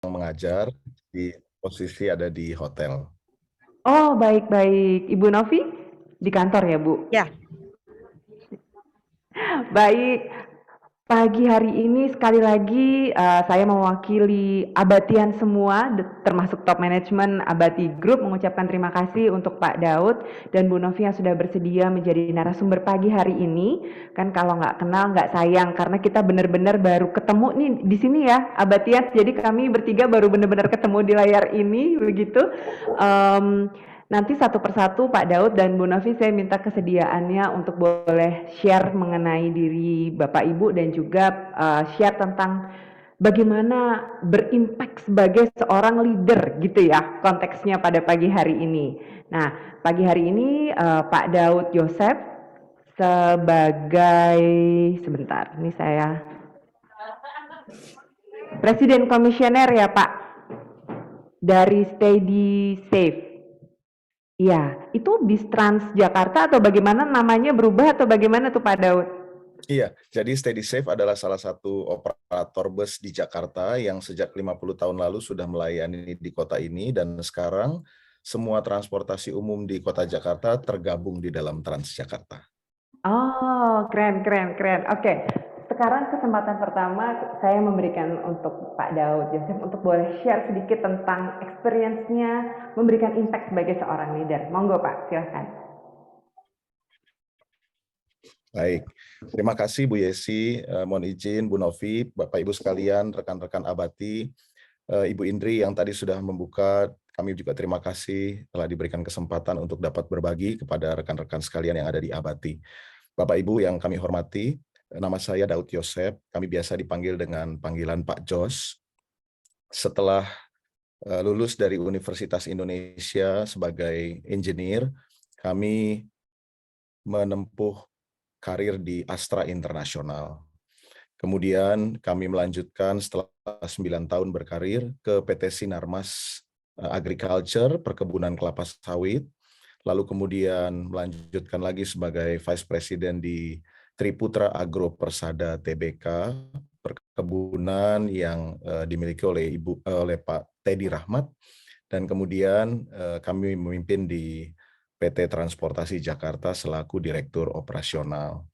mengajar, di posisi ada di hotel. Oh, baik-baik. Ibu Novi di kantor ya, Bu? Ya. Baik. Pagi hari ini sekali lagi saya mewakili Abatian semua, termasuk top management Abati Group, mengucapkan terima kasih untuk Pak Daud dan Bu Novi yang sudah bersedia menjadi narasumber pagi hari ini. Kan kalau nggak kenal nggak sayang, karena kita benar-benar baru ketemu nih di sini ya, Abatian. Jadi kami bertiga baru benar-benar ketemu di layar ini, begitu. Nanti satu persatu Pak Daud dan Bu Novi saya minta kesediaannya untuk boleh share mengenai diri Bapak Ibu dan juga share tentang bagaimana berimpact sebagai seorang leader gitu ya konteksnya pada pagi hari ini. Nah, pagi hari ini Pak Daud Yosef sebagai sebentar, ini saya Presiden Komisioner ya Pak dari Steady Safe. Iya, itu bis Transjakarta atau bagaimana namanya berubah atau bagaimana tuh Pak Daud? Iya, jadi Steady Safe adalah salah satu operator bus di Jakarta yang sejak 50 tahun lalu sudah melayani di kota ini dan sekarang semua transportasi umum di kota Jakarta tergabung di dalam Transjakarta. Oh, keren, keren, keren. Oke, sekarang kesempatan pertama saya memberikan untuk Pak Daud Yosef untuk boleh share sedikit tentang experience-nya memberikan impact sebagai seorang leader. Monggo Pak, silahkan. Baik, terima kasih Bu Yesi, mohon izin Bu Novi, Bapak Ibu sekalian, rekan-rekan Abati, Ibu Indri yang tadi sudah membuka, kami juga terima kasih telah diberikan kesempatan untuk dapat berbagi kepada rekan-rekan sekalian yang ada di Abati. Bapak Ibu yang kami hormati, nama saya Daud Yosef, kami biasa dipanggil dengan panggilan Pak Jos. Setelah lulus dari Universitas Indonesia sebagai engineer, kami menempuh karir di Astra Internasional. Kemudian kami melanjutkan setelah 9 tahun berkarir ke PT Sinarmas Agriculture, perkebunan kelapa sawit, lalu kemudian melanjutkan lagi sebagai Vice President di Triputra Agro Persada Tbk, perkebunan yang dimiliki oleh Pak Teddy Rahmat, dan kemudian kami memimpin di PT Transportasi Jakarta selaku Direktur Operasional.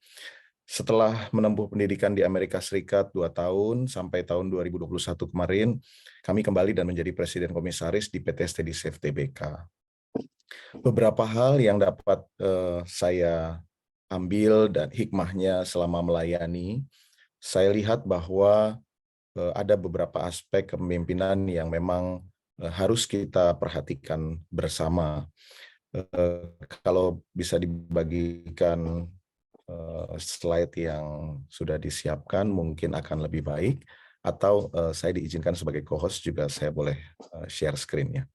Setelah menempuh pendidikan di Amerika Serikat 2 tahun sampai tahun 2021 kemarin, kami kembali dan menjadi Presiden Komisaris di PT Steady Safe Tbk. Beberapa hal yang dapat saya ambil dan hikmahnya selama melayani, saya lihat bahwa ada beberapa aspek kepemimpinan yang memang harus kita perhatikan bersama. Kalau bisa dibagikan slide yang sudah disiapkan mungkin akan lebih baik, atau saya diizinkan sebagai co-host juga saya boleh share screen-nya.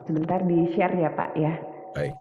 Sebentar di-share ya Pak ya. Baik.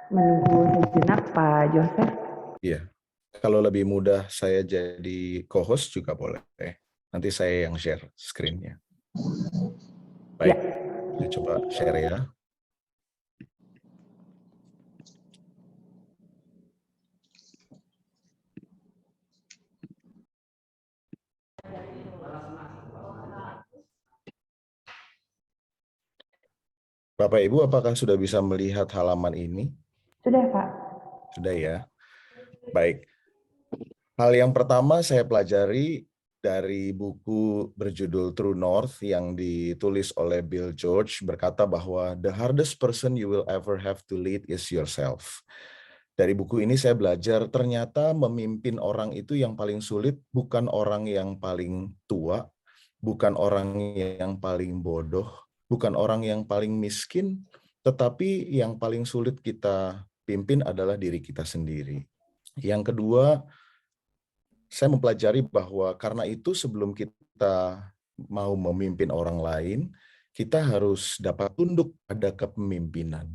Menunggu sejenak Pak Joseph. Iya. Kalau lebih mudah saya jadi co-host juga boleh. Nanti saya yang share screen-nya. Baik. Ya. Saya coba share ya. Bapak Ibu, apakah sudah bisa melihat halaman ini? Sudah Pak. Sudah ya. Baik. Hal yang pertama saya pelajari dari buku berjudul True North yang ditulis oleh Bill George, berkata bahwa the hardest person you will ever have to lead is yourself. Dari buku ini saya belajar ternyata memimpin orang itu yang paling sulit bukan orang yang paling tua, bukan orang yang paling bodoh, bukan orang yang paling miskin, tetapi yang paling sulit kita pimpin adalah diri kita sendiri. Yang kedua, Saya mempelajari bahwa karena itu sebelum kita mau memimpin orang lain, kita harus dapat tunduk pada kepemimpinan.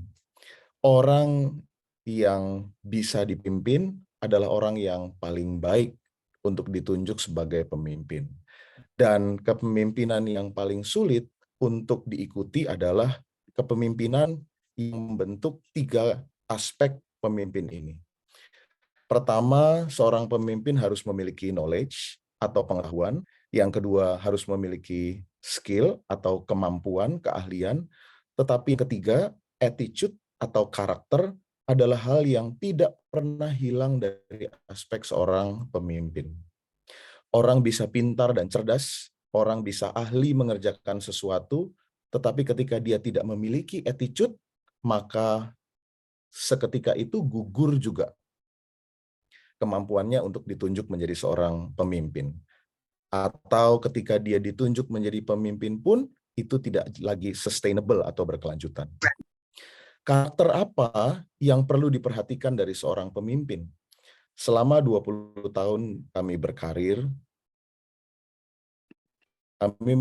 Orang yang bisa dipimpin adalah orang yang paling baik untuk ditunjuk sebagai pemimpin. Dan kepemimpinan yang paling sulit untuk diikuti adalah kepemimpinan yang membentuk 3 aspek pemimpin ini. Pertama, seorang pemimpin harus memiliki knowledge atau pengetahuan. Yang kedua, harus memiliki skill atau kemampuan, keahlian. Tetapi yang ketiga, attitude atau karakter adalah hal yang tidak pernah hilang dari aspek seorang pemimpin. Orang bisa pintar dan cerdas, orang bisa ahli mengerjakan sesuatu, tetapi ketika dia tidak memiliki attitude, maka seketika itu gugur juga kemampuannya untuk ditunjuk menjadi seorang pemimpin. Atau ketika dia ditunjuk menjadi pemimpin pun, itu tidak lagi sustainable atau berkelanjutan. Karakter apa yang perlu diperhatikan dari seorang pemimpin? Selama 20 tahun kami berkarir, kami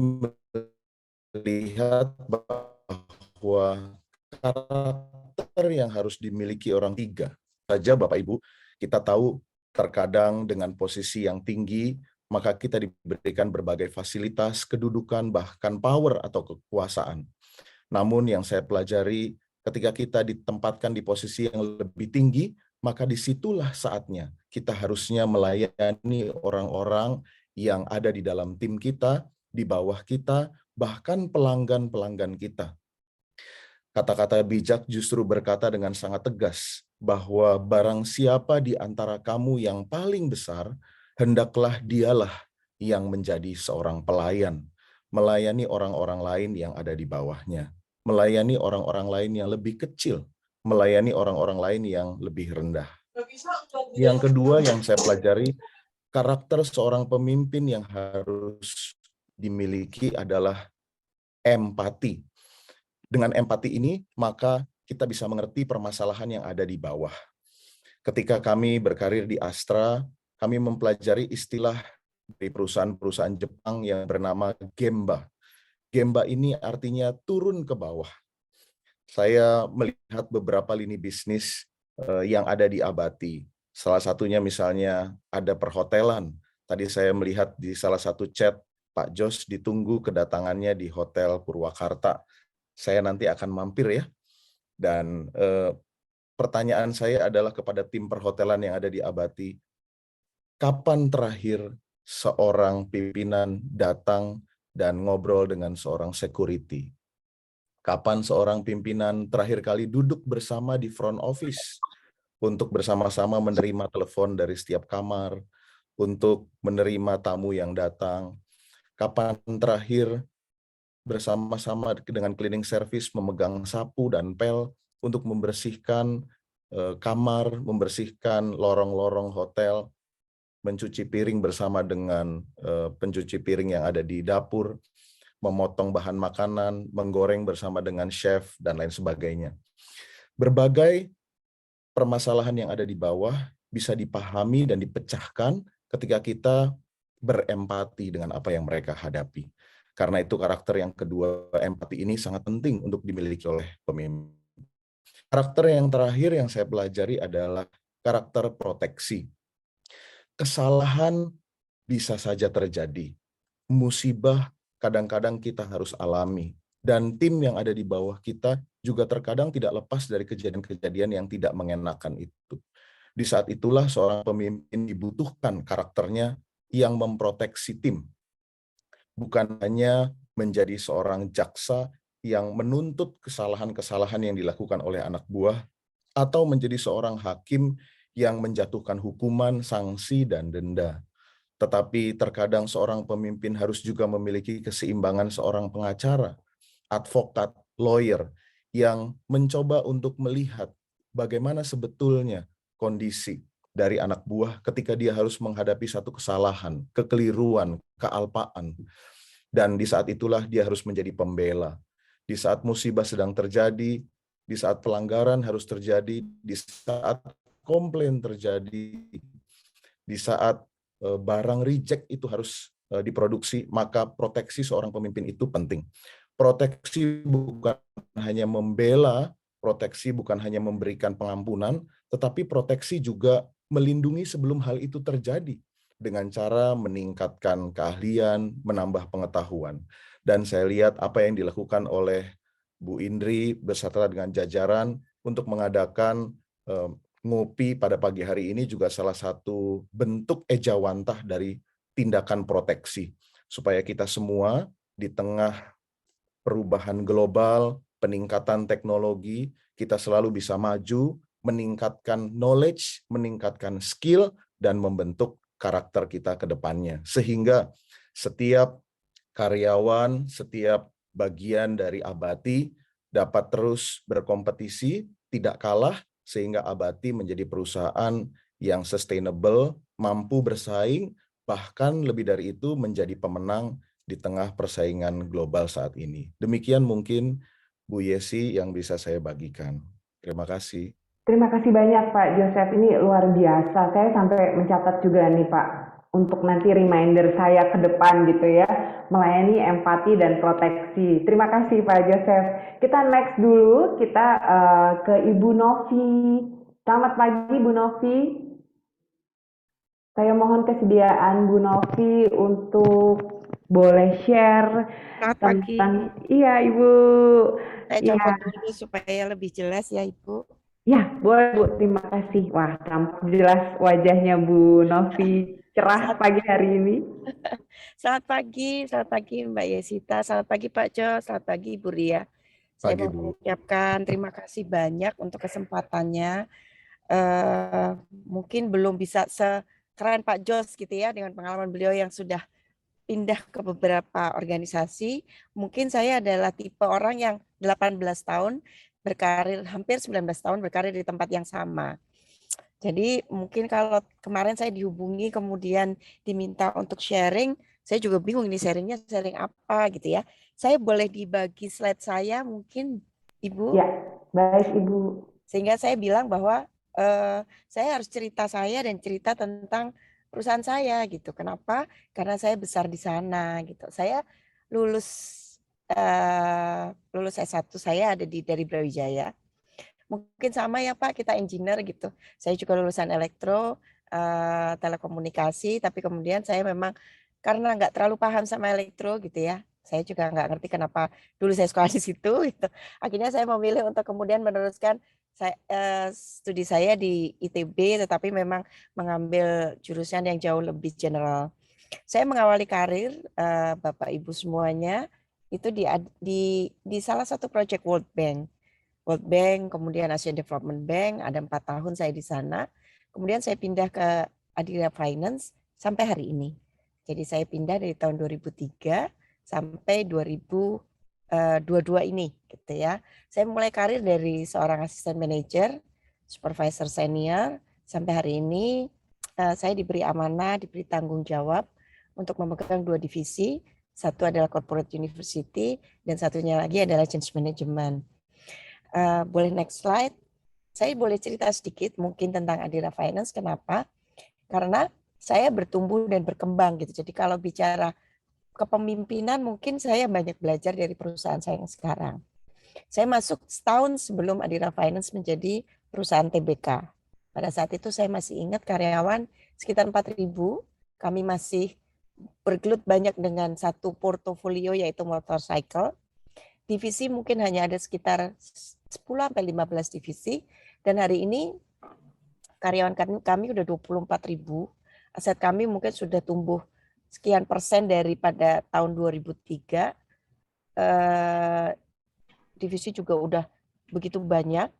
melihat bahwa karakter yang harus dimiliki orang 3 saja, Bapak Ibu. Kita tahu terkadang dengan posisi yang tinggi, maka kita diberikan berbagai fasilitas, kedudukan, bahkan power atau kekuasaan. Namun yang saya pelajari, ketika kita ditempatkan di posisi yang lebih tinggi, maka disitulah saatnya kita harusnya melayani orang-orang yang ada di dalam tim kita, di bawah kita, bahkan pelanggan-pelanggan kita. Kata-kata bijak justru berkata dengan sangat tegas bahwa barang siapa di antara kamu yang paling besar, hendaklah dialah yang menjadi seorang pelayan, melayani orang-orang lain yang ada di bawahnya, melayani orang-orang lain yang lebih kecil, melayani orang-orang lain yang lebih rendah. Yang kedua yang saya pelajari, karakter seorang pemimpin yang harus dimiliki adalah empati. Dengan empati ini, maka kita bisa mengerti permasalahan yang ada di bawah. Ketika kami berkarir di Astra, kami mempelajari istilah dari perusahaan-perusahaan Jepang yang bernama Gemba. Gemba ini artinya turun ke bawah. Saya melihat beberapa lini bisnis yang ada di Abati. Salah satunya misalnya ada perhotelan. Tadi saya melihat di salah satu chat, Pak Jos ditunggu kedatangannya di Hotel Purwakarta. Saya nanti akan mampir ya. Dan pertanyaan saya adalah kepada tim perhotelan yang ada di Abati, kapan terakhir seorang pimpinan datang dan ngobrol dengan seorang security? Kapan seorang pimpinan terakhir kali duduk bersama di front office untuk bersama-sama menerima telepon dari setiap kamar, untuk menerima tamu yang datang? Kapan terakhir bersama-sama dengan cleaning service memegang sapu dan pel untuk membersihkan kamar, membersihkan lorong-lorong hotel, mencuci piring bersama dengan pencuci piring yang ada di dapur, memotong bahan makanan, menggoreng bersama dengan chef, dan lain sebagainya. Berbagai permasalahan yang ada di bawah bisa dipahami dan dipecahkan ketika kita berempati dengan apa yang mereka hadapi. Karena itu karakter yang kedua, empati ini sangat penting untuk dimiliki oleh pemimpin. Karakter yang terakhir yang saya pelajari adalah karakter proteksi. Kesalahan bisa saja terjadi. Musibah kadang-kadang kita harus alami. Dan tim yang ada di bawah kita juga terkadang tidak lepas dari kejadian-kejadian yang tidak mengenakan itu. Di saat itulah seorang pemimpin dibutuhkan karakternya yang memproteksi tim. Bukan hanya menjadi seorang jaksa yang menuntut kesalahan-kesalahan yang dilakukan oleh anak buah, atau menjadi seorang hakim yang menjatuhkan hukuman, sanksi, dan denda. Tetapi terkadang seorang pemimpin harus juga memiliki keseimbangan seorang pengacara, advokat, lawyer, yang mencoba untuk melihat bagaimana sebetulnya kondisi dari anak buah ketika dia harus menghadapi satu kesalahan, kekeliruan, kealpaan. Dan di saat itulah dia harus menjadi pembela. Di saat musibah sedang terjadi, di saat pelanggaran harus terjadi, di saat komplain terjadi, di saat barang reject itu harus diproduksi, maka proteksi seorang pemimpin itu penting. Proteksi bukan hanya membela, proteksi bukan hanya memberikan pengampunan, tetapi proteksi juga melindungi sebelum hal itu terjadi dengan cara meningkatkan keahlian, menambah pengetahuan. Dan saya lihat apa yang dilakukan oleh Bu Indri beserta dengan jajaran untuk mengadakan ngopi pada pagi hari ini juga salah satu bentuk ejawantah dari tindakan proteksi. Supaya kita semua di tengah perubahan global, peningkatan teknologi, kita selalu bisa maju, meningkatkan knowledge, meningkatkan skill, dan membentuk karakter kita ke depannya. Sehingga setiap karyawan, setiap bagian dari Abati dapat terus berkompetisi, tidak kalah, sehingga Abati menjadi perusahaan yang sustainable, mampu bersaing, bahkan lebih dari itu menjadi pemenang di tengah persaingan global saat ini. Demikian mungkin Bu Yesi yang bisa saya bagikan. Terima kasih. Terima kasih banyak Pak Joseph, ini luar biasa. Saya sampai mencatat juga nih Pak, untuk nanti reminder saya ke depan gitu ya, melayani empati dan proteksi. Terima kasih Pak Joseph. Kita next dulu, kita ke Ibu Novi. Selamat pagi Bu Novi. Saya mohon kesediaan Bu Novi untuk boleh share Selamat pagi. tentang, iya Ibu. Saya Ya, copot dulu supaya lebih jelas ya Ibu. ya, boleh Bu, terima kasih. Wah, tampak jelas wajahnya Bu Novi, cerah pagi hari ini. Selamat pagi Mbak Yesita, selamat pagi Pak Jo, selamat pagi Ibu Ria. Saya Pagi, mau Bu. mengucapkan terima kasih banyak untuk kesempatannya. Mungkin belum bisa sekeren Pak Jos gitu ya, dengan pengalaman beliau yang sudah pindah ke beberapa organisasi. Mungkin saya adalah tipe orang yang 18 tahun berkarir, hampir 19 tahun berkarir di tempat yang sama. Jadi mungkin kalau kemarin saya dihubungi kemudian diminta untuk sharing, saya juga bingung ini sharingnya sharing apa gitu ya. Saya boleh dibagi slide saya mungkin Ibu? Ya, baik Ibu. Sehingga saya bilang bahwa saya harus cerita saya dan cerita tentang perusahaan saya gitu. Kenapa? Karena saya besar di sana gitu. Saya lulus lulus S1 saya ada dari Brawijaya. Mungkin sama ya Pak, kita engineer gitu. Saya juga lulusan elektro, telekomunikasi, tapi kemudian saya memang karena nggak terlalu paham sama elektro gitu ya, saya juga nggak ngerti kenapa dulu saya sekolah di situ. Gitu. Akhirnya saya memilih untuk kemudian meneruskan studi saya di ITB, tetapi memang mengambil jurusan yang jauh lebih general. Saya mengawali karir Bapak Ibu semuanya itu di salah satu project World Bank. World Bank, kemudian Asian Development Bank, ada 4 tahun saya di sana. Kemudian saya pindah ke Adira Finance sampai hari ini. Jadi saya pindah dari tahun 2003 sampai 2022 ini gitu ya. Saya mulai karir dari seorang asisten manajer, supervisor senior, sampai hari ini saya diberi amanah, diberi tanggung jawab untuk memegang 2 divisi. Satu adalah Corporate University dan satunya lagi adalah Change Management. Boleh next slide. Saya boleh cerita sedikit mungkin tentang Adira Finance. Kenapa? Karena saya bertumbuh dan berkembang gitu. Jadi kalau bicara kepemimpinan mungkin saya banyak belajar dari perusahaan saya yang sekarang. Saya masuk setahun sebelum Adira Finance menjadi perusahaan TBK. Pada saat itu saya masih ingat karyawan sekitar 4.000. Kami masih bergelut banyak dengan satu portofolio yaitu motorcycle. Divisi mungkin hanya ada sekitar 10-15 divisi, dan hari ini karyawan kami udah 24.000. Aset kami mungkin sudah tumbuh sekian persen daripada tahun 2003. Divisi juga udah begitu banyak.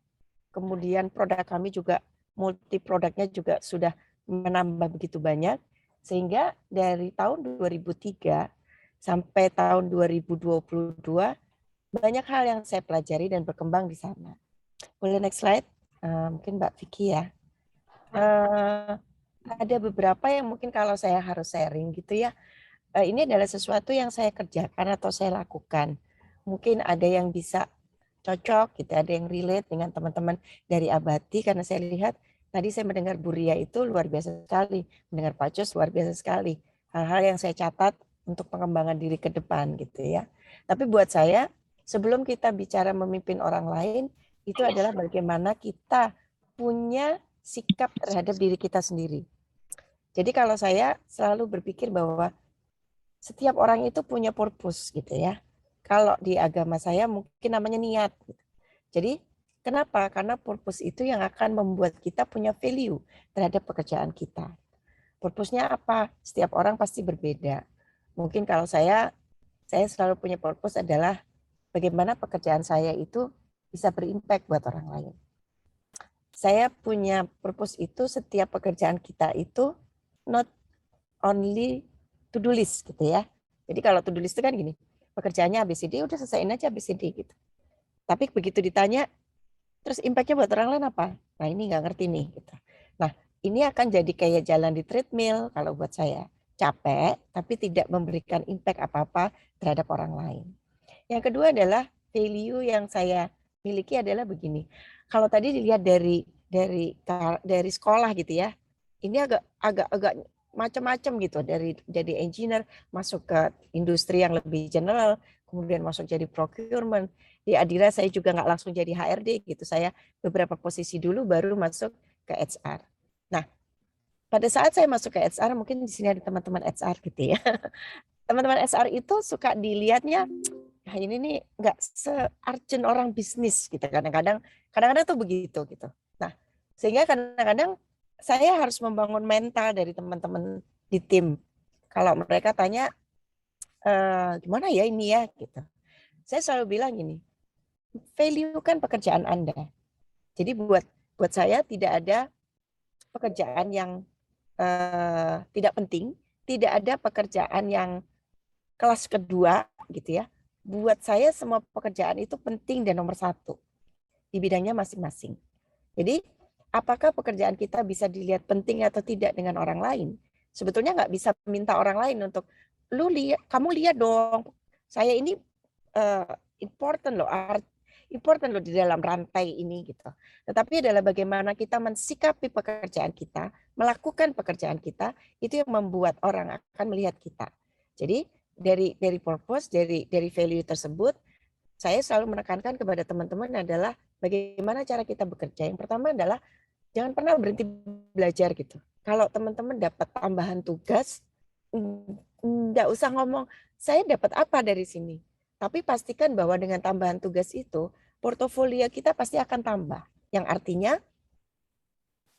Kemudian produk kami juga multi produknya juga sudah menambah begitu banyak. Sehingga dari tahun 2003 sampai tahun 2022 banyak hal yang saya pelajari dan berkembang di sana. Boleh next slide? Mungkin Mbak Vicky ya. Ada beberapa yang mungkin kalau saya harus sharing gitu ya. Ini adalah sesuatu yang saya kerjakan atau saya lakukan. Mungkin ada yang bisa cocok gitu, ada yang relate dengan teman-teman dari Abati karena saya lihat Tadi saya mendengar Bu Ria itu luar biasa sekali, mendengar Pak Cus luar biasa sekali. Hal-hal yang saya catat untuk pengembangan diri ke depan gitu ya. Tapi buat saya, sebelum kita bicara memimpin orang lain, itu adalah bagaimana kita punya sikap terhadap diri kita sendiri. Jadi kalau saya selalu berpikir bahwa setiap orang itu punya purpose gitu ya. Kalau di agama saya mungkin namanya niat. Jadi kenapa? Karena purpose itu yang akan membuat kita punya value terhadap pekerjaan kita. Purpose-nya apa? Setiap orang pasti berbeda. Mungkin kalau saya selalu punya purpose adalah bagaimana pekerjaan saya itu bisa berimpact buat orang lain. Saya punya purpose itu setiap pekerjaan kita itu not only to-do list gitu ya. Jadi kalau to-do list itu kan gini, pekerjaannya ABCD, udah selesaiin aja ABCD gitu. Tapi begitu ditanya, terus impact-nya buat orang lain apa? Nah ini nggak ngerti nih. Gitu. Nah ini akan jadi kayak jalan di treadmill kalau buat saya. Capek, tapi tidak memberikan impact apa-apa terhadap orang lain. Yang kedua adalah value yang saya miliki adalah begini. Kalau tadi dilihat dari sekolah gitu ya, ini agak macam-macam gitu dari engineer masuk ke industri yang lebih general, kemudian masuk jadi procurement. Di Adira saya juga nggak langsung jadi HRD gitu, saya beberapa posisi dulu baru masuk ke HR. Nah, pada saat saya masuk ke HR, mungkin di sini ada teman-teman HR gitu ya. Teman-teman HR itu suka dilihatnya, nah ini nih nggak se-urgent orang bisnis gitu. Kadang-kadang tuh begitu gitu. Nah, sehingga kadang-kadang saya harus membangun mental dari teman-teman di tim. Kalau mereka tanya, gimana ya ini ya gitu. Saya selalu bilang gini, value kan pekerjaan Anda. Jadi buat saya tidak ada pekerjaan yang tidak penting, tidak ada pekerjaan yang kelas kedua gitu ya. Buat saya semua pekerjaan itu penting dan nomor satu di bidangnya masing-masing. Jadi apakah pekerjaan kita bisa dilihat penting atau tidak dengan orang lain? Sebetulnya nggak bisa minta orang lain untuk kamu lihat dong, saya ini important loh di dalam rantai ini gitu. Tetapi adalah bagaimana kita mensikapi pekerjaan kita, melakukan pekerjaan kita, itu yang membuat orang akan melihat kita. Jadi dari purpose, dari value tersebut, saya selalu menekankan kepada teman-teman adalah bagaimana cara kita bekerja. Yang pertama adalah jangan pernah berhenti belajar gitu. Kalau teman-teman dapat tambahan tugas, nggak usah ngomong, saya dapat apa dari sini. Tapi pastikan bahwa dengan tambahan tugas itu, portofolio kita pasti akan tambah. Yang artinya,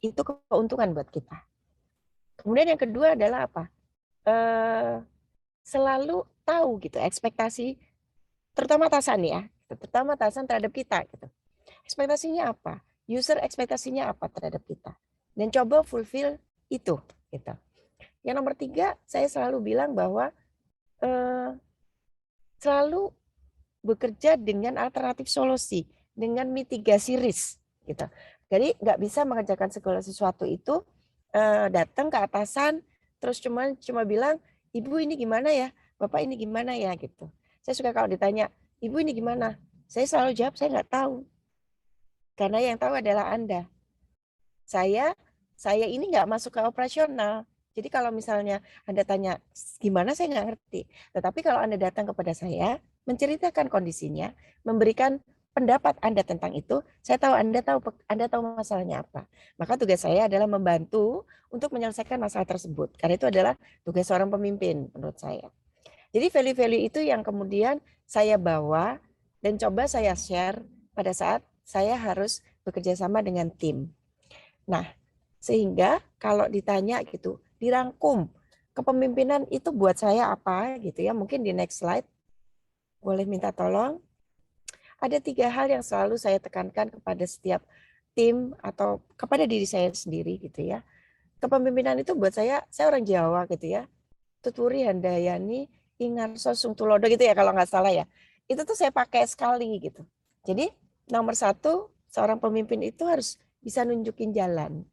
itu keuntungan buat kita. Kemudian yang kedua adalah apa? Selalu tahu gitu, ekspektasi, terutama atasan ya, terutama atasan terhadap kita. Gitu. Ekspektasinya apa? User ekspektasinya apa terhadap kita? Dan coba fulfill itu. Gitu. Yang nomor 3, saya selalu bilang bahwa selalu bekerja dengan alternatif solusi, dengan mitigasi risk. Gitu. Jadi nggak bisa mengerjakan segala sesuatu itu datang ke atasan, terus cuma bilang, Ibu ini gimana ya, Bapak ini gimana ya gitu. Saya suka kalau ditanya, Ibu ini gimana? Saya selalu jawab, saya nggak tahu. Karena yang tahu adalah Anda. Saya ini nggak masuk ke operasional. Jadi kalau misalnya Anda tanya, gimana saya nggak ngerti. Tetapi kalau Anda datang kepada saya, menceritakan kondisinya, memberikan pendapat Anda tentang itu, saya tahu Anda tahu masalahnya apa. Maka tugas saya adalah membantu untuk menyelesaikan masalah tersebut. Karena itu adalah tugas seorang pemimpin menurut saya. Jadi value-value itu yang kemudian saya bawa dan coba saya share pada saat saya harus bekerja sama dengan tim. Nah, sehingga kalau ditanya gitu, dirangkum kepemimpinan itu buat saya apa gitu ya. Mungkin di next slide boleh minta tolong. Ada 3 hal yang selalu saya tekankan kepada setiap tim atau kepada diri saya sendiri gitu ya. Kepemimpinan itu buat saya orang Jawa gitu ya. Tuturi handayani ingarso sungtulodo gitu ya kalau nggak salah ya. Itu tuh saya pakai sekali gitu. Jadi nomor 1, seorang pemimpin itu harus bisa nunjukin jalan.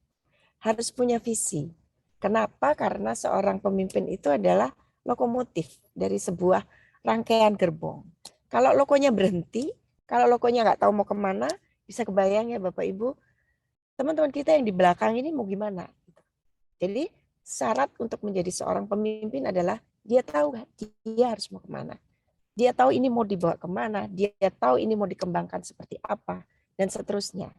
Harus punya visi. Kenapa? Karena seorang pemimpin itu adalah lokomotif dari sebuah rangkaian gerbong. Kalau lokonya berhenti, kalau lokonya nggak tahu mau kemana, bisa kebayang ya Bapak Ibu, teman-teman kita yang di belakang ini mau gimana. Jadi syarat untuk menjadi seorang pemimpin adalah dia tahu dia harus mau kemana. Dia tahu ini mau dibawa kemana, dia tahu ini mau dikembangkan seperti apa, dan seterusnya.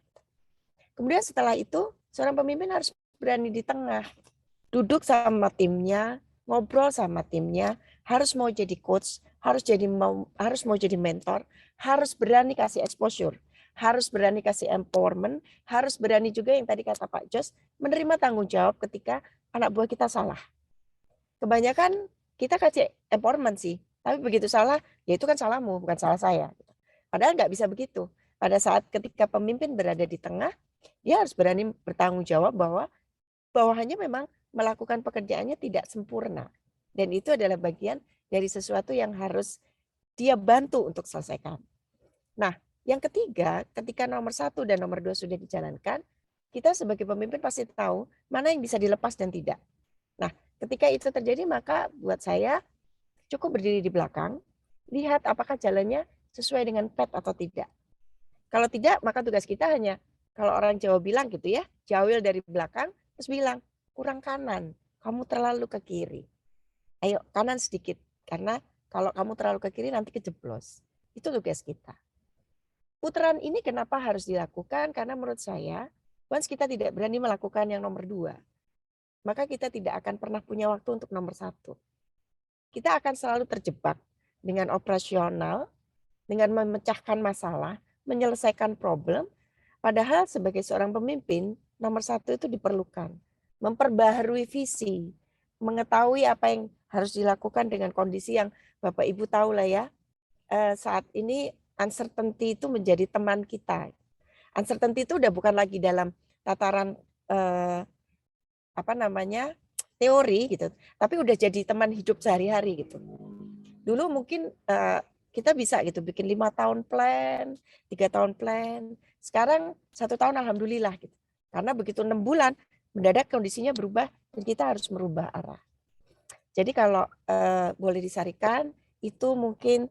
Kemudian setelah itu, seorang pemimpin harus berani di tengah. Duduk sama timnya, ngobrol sama timnya, harus mau jadi coach, harus mau jadi mentor, harus berani kasih exposure, harus berani kasih empowerment, harus berani juga yang tadi kata Pak Jos, menerima tanggung jawab ketika anak buah kita salah. Kebanyakan kita kasih empowerment sih, tapi begitu salah, ya itu kan salahmu, bukan salah saya. Padahal nggak bisa begitu. Pada saat ketika pemimpin berada di tengah, dia harus berani bertanggung jawab bahwa bawahannya memang melakukan pekerjaannya tidak sempurna. Dan itu adalah bagian dari sesuatu yang harus dia bantu untuk selesaikan. Nah, yang ketiga, ketika nomor 1 dan nomor 2 sudah dijalankan, kita sebagai pemimpin pasti tahu mana yang bisa dilepas dan tidak. Nah, ketika itu terjadi, maka buat saya cukup berdiri di belakang, lihat apakah jalannya sesuai dengan pet atau tidak. Kalau tidak, maka tugas kita hanya, kalau orang Jawa bilang gitu ya, jawil dari belakang, terus bilang, kurang kanan, kamu terlalu ke kiri. Ayo kanan sedikit, karena kalau kamu terlalu ke kiri nanti kejeblos. Itu tugas kita. Putaran ini kenapa harus dilakukan? Karena menurut saya, once kita tidak berani melakukan yang nomor 2, maka kita tidak akan pernah punya waktu untuk nomor 1. Kita akan selalu terjebak dengan operasional, dengan memecahkan masalah, menyelesaikan problem, padahal sebagai seorang pemimpin, nomor 1 itu diperlukan. Memperbaharui visi, mengetahui apa yang harus dilakukan dengan kondisi yang Bapak Ibu tahu lah ya, saat ini uncertainty itu menjadi teman kita. Uncertainty itu udah bukan lagi dalam tataran teori gitu, tapi udah jadi teman hidup sehari-hari gitu. Dulu mungkin kita bisa gitu bikin 5 tahun plan, 3 tahun plan. Sekarang 1 tahun alhamdulillah gitu. Karena begitu 6 bulan mendadak kondisinya berubah dan kita harus merubah arah. Jadi kalau boleh disarikan, itu mungkin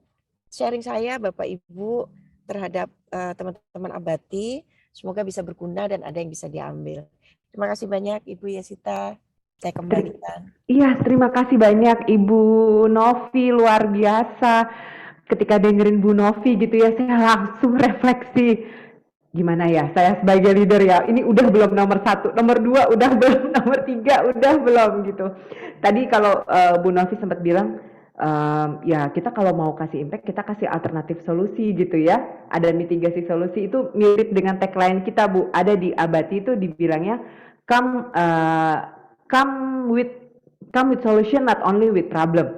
sharing saya Bapak Ibu terhadap teman-teman Abati. Semoga bisa berguna dan ada yang bisa diambil. Terima kasih banyak Ibu Yesita. Saya kembalikan. Iya, terima kasih banyak Ibu Novi, luar biasa. Ketika dengerin Bu Novi gitu ya, saya langsung refleksi. Gimana ya, saya sebagai leader ya, ini udah belum nomor 1, nomor 2 udah belum, nomor 3 udah belum gitu. Tadi kalau Bu Novi sempat bilang, ya kita kalau mau kasih impact, kita kasih alternatif solusi gitu ya. Ada mitigasi solusi, itu mirip dengan tagline kita Bu, ada di Abati itu dibilangnya, come with solution, not only with problem.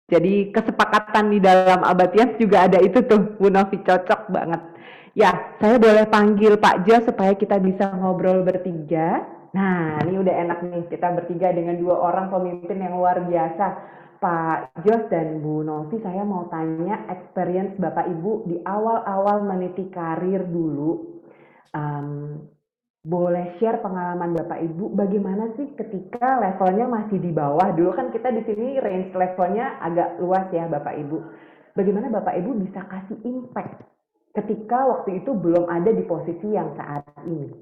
Jadi kesepakatan di dalam Abatian juga ada itu tuh, Bu Novi, cocok banget. Ya, saya boleh panggil Pak Jo supaya kita bisa ngobrol bertiga. Nah, ini udah enak nih, kita bertiga dengan 2 orang pemimpin yang luar biasa. Pak Jos dan Bu Novi, saya mau tanya experience Bapak Ibu di awal-awal meniti karir dulu. Boleh share pengalaman Bapak Ibu bagaimana sih ketika levelnya masih di bawah? Dulu kan kita di sini range levelnya agak luas ya Bapak Ibu. Bagaimana Bapak Ibu bisa kasih impact ketika waktu itu belum ada di posisi yang saat ini?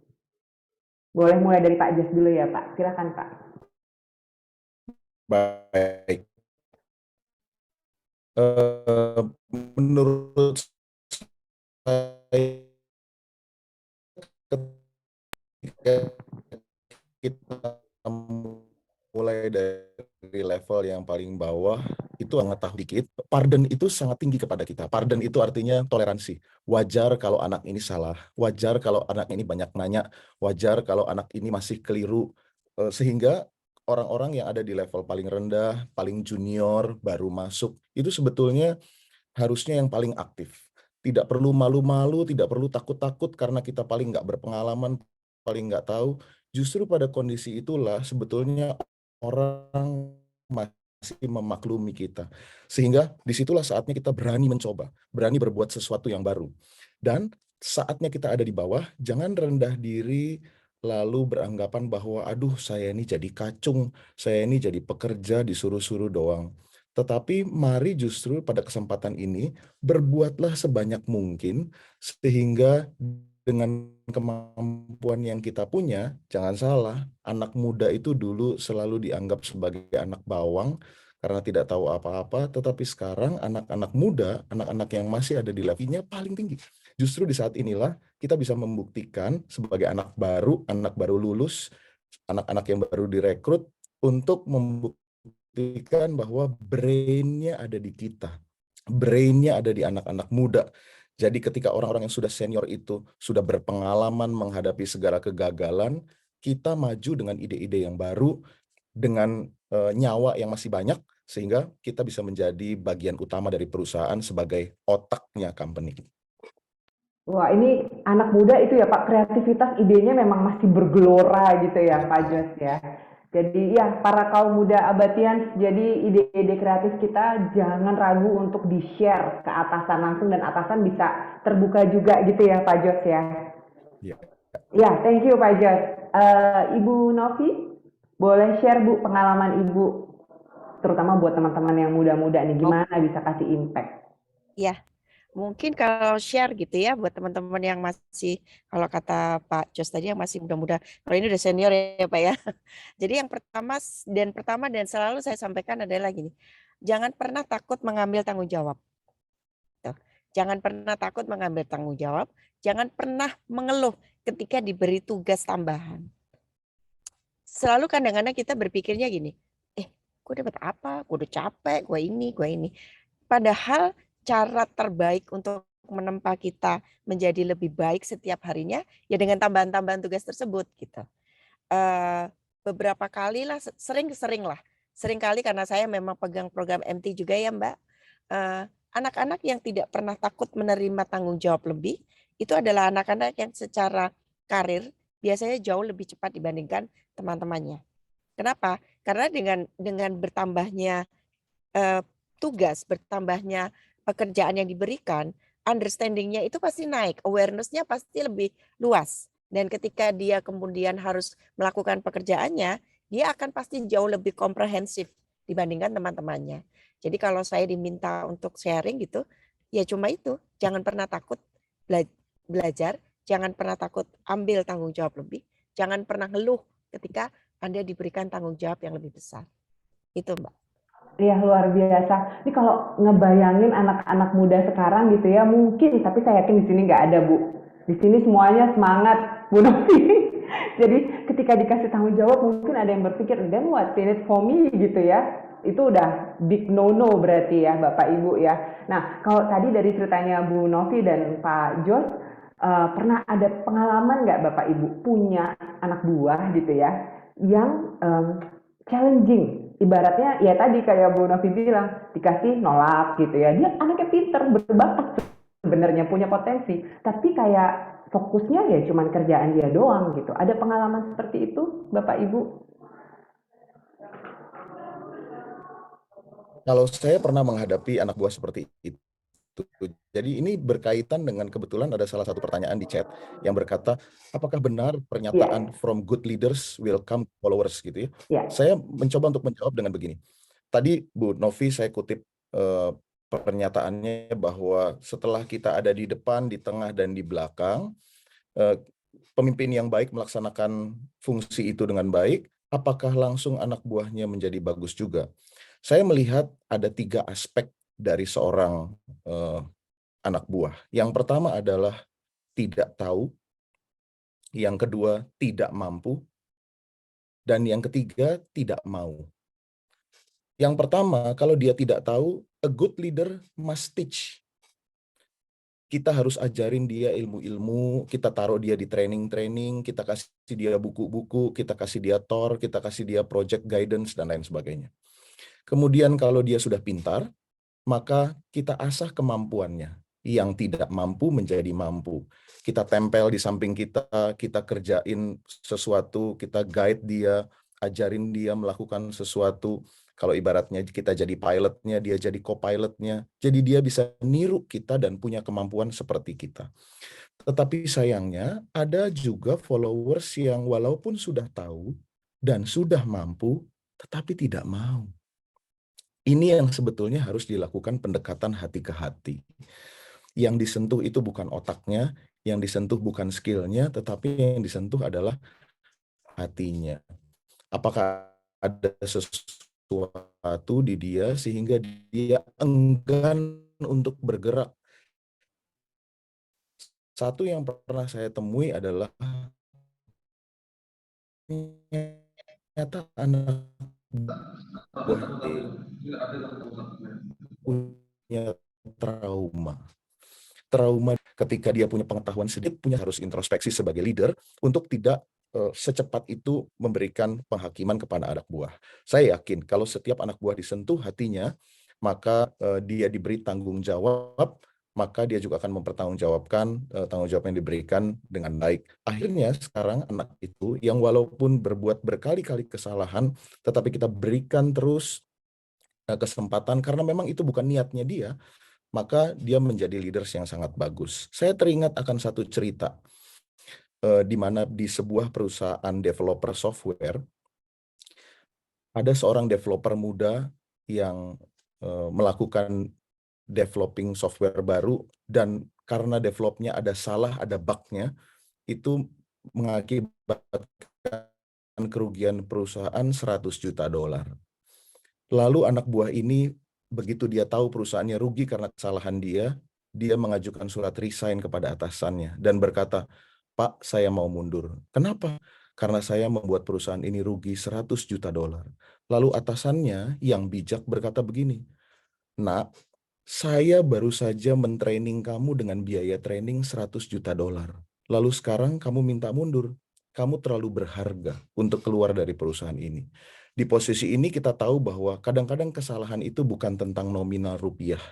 Boleh mulai dari Pak Jos dulu ya Pak. Silakan Pak. Baik. Menurut saya ketika kita mulai dari level yang paling bawah, itu mengetahui dikit, pardon itu sangat tinggi kepada kita. Pardon itu artinya toleransi. Wajar kalau anak ini salah, wajar kalau anak ini banyak nanya, wajar kalau anak ini masih keliru, sehingga orang-orang yang ada di level paling rendah, paling junior, baru masuk, itu sebetulnya harusnya yang paling aktif. Tidak perlu malu-malu, tidak perlu takut-takut karena kita paling nggak berpengalaman, paling nggak tahu. Justru pada kondisi itulah sebetulnya orang masih memaklumi kita. Sehingga disitulah saatnya kita berani mencoba, berani berbuat sesuatu yang baru. Dan saatnya kita ada di bawah, jangan rendah diri lalu beranggapan bahwa aduh saya ini jadi kacung, saya ini jadi pekerja disuruh-suruh doang. Tetapi mari justru pada kesempatan ini berbuatlah sebanyak mungkin sehingga dengan kemampuan yang kita punya, jangan salah, anak muda itu dulu selalu dianggap sebagai anak bawang karena tidak tahu apa-apa, tetapi sekarang anak-anak muda, anak-anak yang masih ada di levelnya paling tinggi. Justru di saat inilah kita bisa membuktikan sebagai anak baru lulus, anak-anak yang baru direkrut untuk membuktikan bahwa brain-nya ada di kita. Brain-nya ada di anak-anak muda. Jadi ketika orang-orang yang sudah senior itu sudah berpengalaman menghadapi segala kegagalan, kita maju dengan ide-ide yang baru, dengan nyawa yang masih banyak, sehingga kita bisa menjadi bagian utama dari perusahaan sebagai otaknya company. Wah, ini anak muda itu ya Pak, kreativitas idenya memang masih bergelora gitu ya Pak Jos ya. Jadi ya, para kaum muda Abatians, jadi ide-ide kreatif kita jangan ragu untuk di-share ke atasan langsung dan atasan bisa terbuka juga gitu ya Pak Jos ya. Ya. Ya, thank you Pak Jos. Ibu Novi, boleh share Bu pengalaman Ibu, terutama buat teman-teman yang muda-muda nih, gimana bisa kasih impact? Ya, mungkin kalau share gitu ya buat teman-teman yang masih, kalau kata Pak Jos tadi yang masih muda-muda, kalau ini udah senior ya Pak ya. Jadi yang pertama dan selalu saya sampaikan adalah gini, jangan pernah takut mengambil tanggung jawab. Tuh. Jangan pernah takut mengambil tanggung jawab, jangan pernah mengeluh ketika diberi tugas tambahan. Selalu kadang-kadang kita berpikirnya gini, gue dapat apa? Gue udah capek, gue ini. Padahal cara terbaik untuk menempa kita menjadi lebih baik setiap harinya ya dengan tambahan-tambahan tugas tersebut gitu. Beberapa kali lah, sering kali karena saya memang pegang program MT juga ya Mbak. Anak-anak yang tidak pernah takut menerima tanggung jawab lebih itu adalah anak-anak yang secara karir biasanya jauh lebih cepat dibandingkan teman-temannya. Kenapa? Karena dengan bertambahnya tugas, bertambahnya pekerjaan yang diberikan, understanding-nya itu pasti naik, awareness-nya pasti lebih luas. Dan ketika dia kemudian harus melakukan pekerjaannya, dia akan pasti jauh lebih komprehensif dibandingkan teman-temannya. Jadi kalau saya diminta untuk sharing gitu, ya cuma itu, jangan pernah takut belajar, jangan pernah takut ambil tanggung jawab lebih, jangan pernah ngeluh ketika Anda diberikan tanggung jawab yang lebih besar. Itu Mbak. Iya, luar biasa. Ini kalau ngebayangin anak-anak muda sekarang gitu ya, mungkin, tapi saya yakin di sini nggak ada Bu. Di sini semuanya semangat, Bu Novi. Jadi ketika dikasih tanggung jawab, mungkin ada yang berpikir, then what's in it for me gitu ya. Itu udah big no-no berarti ya Bapak Ibu ya. Nah, kalau tadi dari ceritanya Bu Novi dan Pak Jos, pernah ada pengalaman nggak Bapak Ibu punya anak buah gitu ya, yang challenging? Ibaratnya ya tadi kayak Bu Novi bilang, dikasih nolak gitu ya, dia anaknya pinter, berbakat sebenarnya, punya potensi, tapi kayak fokusnya ya cuman kerjaan dia doang gitu. Ada pengalaman seperti itu Bapak Ibu? Kalau saya pernah menghadapi anak buah seperti itu. Jadi ini berkaitan dengan, kebetulan ada salah satu pertanyaan di chat yang berkata, apakah benar pernyataan from good leaders will come followers gitu ya. Ya. Saya mencoba untuk menjawab dengan begini. Tadi Bu Novi saya kutip pernyataannya bahwa setelah kita ada di depan, di tengah, dan di belakang, pemimpin yang baik melaksanakan fungsi itu dengan baik, apakah langsung anak buahnya menjadi bagus juga? Saya melihat ada 3 aspek dari seorang anak buah. Yang pertama adalah tidak tahu, yang kedua tidak mampu, dan yang ketiga tidak mau. Yang pertama, kalau dia tidak tahu, a good leader must teach. Kita harus ajarin dia ilmu-ilmu, kita taruh dia di training-training, kita kasih dia buku-buku, kita kasih dia TOR, kita kasih dia project guidance, dan lain sebagainya. Kemudian kalau dia sudah pintar, maka kita asah kemampuannya. Yang tidak mampu menjadi mampu. Kita tempel di samping kita kerjain sesuatu, kita guide dia, ajarin dia melakukan sesuatu. Kalau ibaratnya kita jadi pilotnya, dia jadi co-pilotnya. Jadi dia bisa niru kita dan punya kemampuan seperti kita. Tetapi sayangnya ada juga followers yang walaupun sudah tahu dan sudah mampu, tetapi tidak mau. Ini yang sebetulnya harus dilakukan pendekatan hati ke hati. Yang disentuh itu bukan otaknya, Yang disentuh bukan skillnya, tetapi yang disentuh adalah hatinya. Apakah ada sesuatu di dia sehingga dia enggan untuk bergerak. Satu yang pernah saya temui adalah ternyata anak buah punya trauma ketika dia punya pengetahuan sedikit, harus introspeksi sebagai leader untuk tidak secepat itu memberikan penghakiman kepada anak buah. Saya yakin kalau setiap anak buah disentuh hatinya, maka dia diberi tanggung jawab, maka dia juga akan mempertanggungjawabkan tanggung jawab yang diberikan dengan baik. Akhirnya sekarang anak itu yang walaupun berbuat berkali-kali kesalahan, tetapi kita berikan terus kesempatan karena memang itu bukan niatnya dia, maka dia menjadi leaders yang sangat bagus. Saya teringat akan satu cerita di mana di sebuah perusahaan developer software ada seorang developer muda yang melakukan developing software baru, dan karena developnya ada salah, ada bug-nya, itu mengakibatkan kerugian perusahaan $100 juta. Lalu anak buah ini begitu dia tahu perusahaannya rugi karena kesalahan dia mengajukan surat resign kepada atasannya dan berkata, "Pak, saya mau mundur." Kenapa? Karena saya membuat perusahaan ini rugi $100 juta. Lalu atasannya yang bijak berkata begini, "Nak, saya baru saja mentraining kamu dengan biaya training $100 juta. Lalu sekarang kamu minta mundur. Kamu terlalu berharga untuk keluar dari perusahaan ini." Di posisi ini kita tahu bahwa kadang-kadang kesalahan itu bukan tentang nominal rupiah,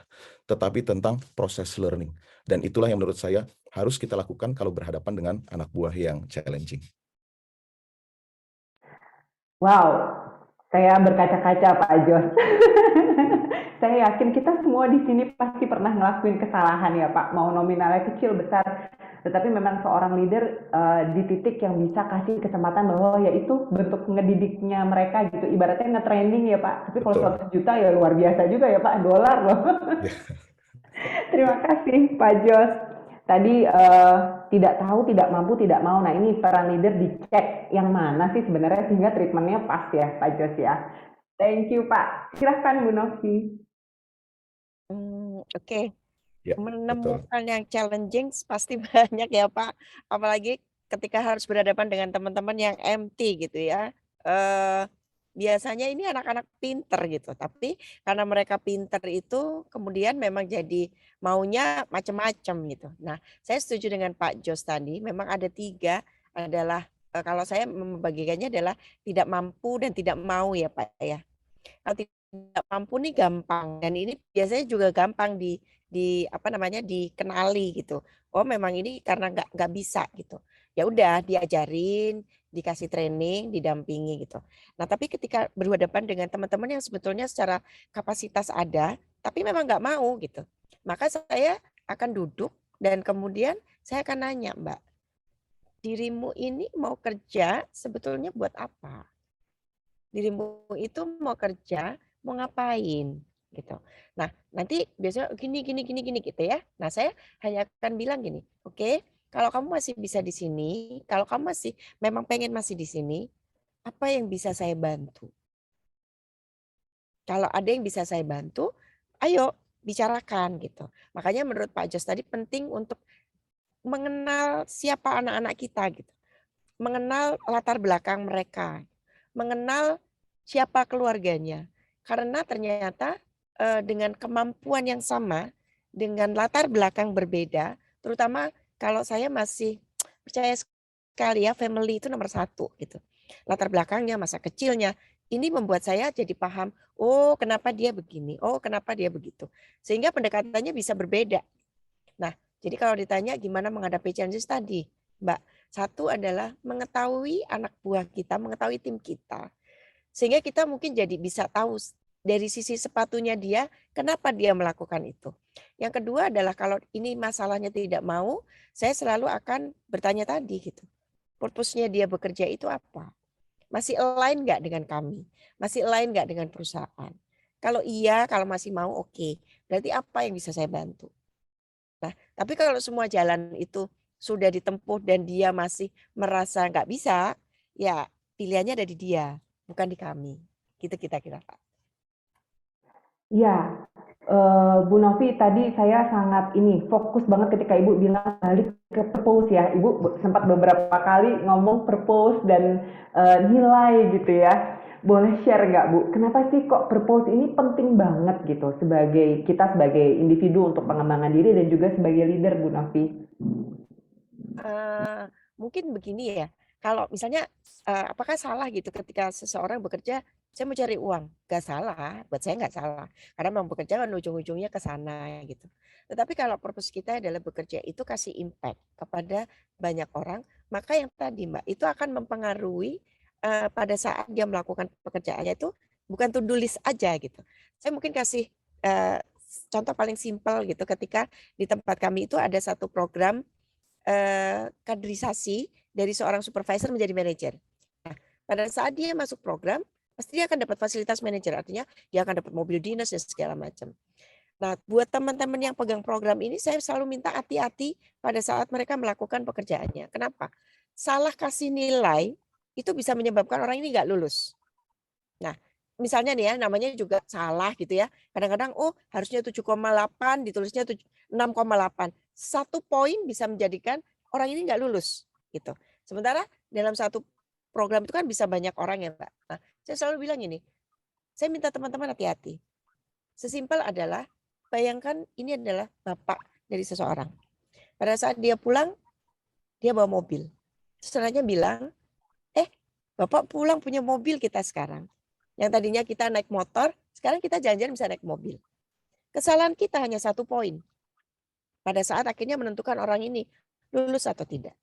tetapi tentang proses learning. Dan itulah yang menurut saya harus kita lakukan kalau berhadapan dengan anak buah yang challenging. Wow, saya berkaca-kaca Pak Jos. Saya yakin kita semua di sini pasti pernah ngelakuin kesalahan ya Pak, mau nominalnya kecil besar. Tetapi memang seorang leader di titik yang bisa kasih kesempatan bahwa ya itu bentuk ngedidiknya mereka gitu. Ibaratnya nge-training ya Pak. Tapi kalau Betul. 100 juta ya luar biasa juga ya Pak, dolar loh. Terima kasih Pak Jos. Tadi tidak tahu, tidak mampu, tidak mau. Nah ini peran leader dicek yang mana sih sebenarnya sehingga treatmentnya pas ya Pak Jos ya. Thank you Pak. Silahkan Bu Novi. Oke. Ya, betul. Menemukan yang challenging pasti banyak ya Pak. Apalagi ketika harus berhadapan dengan teman-teman yang empty gitu ya. Biasanya ini anak-anak pinter gitu, tapi karena mereka pinter itu kemudian memang jadi maunya macam-macam gitu. Nah, saya setuju dengan Pak Jos tadi, memang ada 3 adalah kalau saya membagikannya adalah tidak mampu dan tidak mau ya Pak ya. Kalau tidak mampu nih gampang, dan ini biasanya juga gampang apa namanya, dikenali gitu. Oh memang ini karena nggak bisa gitu. Ya udah diajarin, dikasih training, didampingi gitu. Nah tapi ketika berhadapan dengan teman-teman yang sebetulnya secara kapasitas ada, tapi memang nggak mau gitu. Maka saya akan duduk dan kemudian saya akan nanya, Mbak, dirimu ini mau kerja sebetulnya buat apa? Dirimu itu mau kerja, mau ngapain gitu. Nah, nanti biasanya gini gitu ya. Nah, saya hanya akan bilang gini, "Oke, kalau kamu masih bisa di sini, kalau kamu masih memang pengen masih di sini, apa yang bisa saya bantu? Kalau ada yang bisa saya bantu, ayo bicarakan," gitu. Makanya menurut Pak Jos tadi penting untuk mengenal siapa anak-anak kita gitu. Mengenal latar belakang mereka, mengenal siapa keluarganya. Karena ternyata dengan kemampuan yang sama, dengan latar belakang berbeda, terutama kalau saya masih percaya sekali ya family itu nomor 1 gitu. Latar belakangnya, masa kecilnya, ini membuat saya jadi paham, oh kenapa dia begini, oh kenapa dia begitu. Sehingga pendekatannya bisa berbeda. Nah, jadi kalau ditanya gimana menghadapi challenges tadi, Mbak, 1 adalah mengetahui anak buah kita, mengetahui tim kita. Sehingga kita mungkin jadi bisa tahu dari sisi sepatunya dia, kenapa dia melakukan itu. Yang kedua adalah kalau ini masalahnya tidak mau, saya selalu akan bertanya tadi gitu. Purpose-nya dia bekerja itu apa? Masih align nggak dengan kami? Masih align nggak dengan perusahaan? Kalau iya, kalau masih mau oke. Berarti apa yang bisa saya bantu? Nah, tapi kalau semua jalan itu sudah ditempuh dan dia masih merasa nggak bisa, ya pilihannya ada di dia, bukan di kami. Gitu kita kira, Pak. Ya, Bu Novi, tadi saya sangat fokus banget ketika Ibu bilang balik ke purpose ya. Ibu sempat beberapa kali ngomong purpose dan nilai gitu ya. Boleh share nggak Bu, kenapa sih kok purpose ini penting banget gitu sebagai kita sebagai individu untuk pengembangan diri dan juga sebagai leader, Bu Novi? Mungkin begini ya, kalau misalnya apakah salah gitu ketika seseorang bekerja, saya mau cari uang? Gak salah, buat saya nggak salah. Karena memang bekerja kan ujung-ujungnya ke sana gitu. Tetapi kalau purpose kita adalah bekerja itu kasih impact kepada banyak orang, maka yang tadi Mbak, itu akan mempengaruhi pada saat dia melakukan pekerjaannya itu bukan to do list aja gitu. Saya mungkin kasih contoh paling simpel gitu, ketika di tempat kami itu ada satu program kaderisasi dari seorang supervisor menjadi manajer. Nah, pada saat dia masuk program, pasti dia akan dapat fasilitas manajer, artinya dia akan dapat mobil dinas dan segala macam. Nah, buat teman-teman yang pegang program ini, saya selalu minta hati-hati pada saat mereka melakukan pekerjaannya. Kenapa? Salah kasih nilai itu bisa menyebabkan orang ini nggak lulus. Nah, misalnya nih ya, namanya juga salah gitu ya. Kadang-kadang, oh harusnya 7,8, ditulisnya 6,8. 1 poin bisa menjadikan orang ini nggak lulus gitu. Sementara dalam satu program itu kan bisa banyak orang ya Mbak. Nah, saya selalu bilang ini, saya minta teman-teman hati-hati. Sesimpel adalah, bayangkan ini adalah bapak dari seseorang. Pada saat dia pulang, dia bawa mobil. Terus anaknya bilang, bapak pulang punya mobil kita sekarang. Yang tadinya kita naik motor, sekarang kita jalan-jalan bisa naik mobil. Kesalahan kita hanya 1 poin. Pada saat akhirnya menentukan orang ini lulus atau tidak.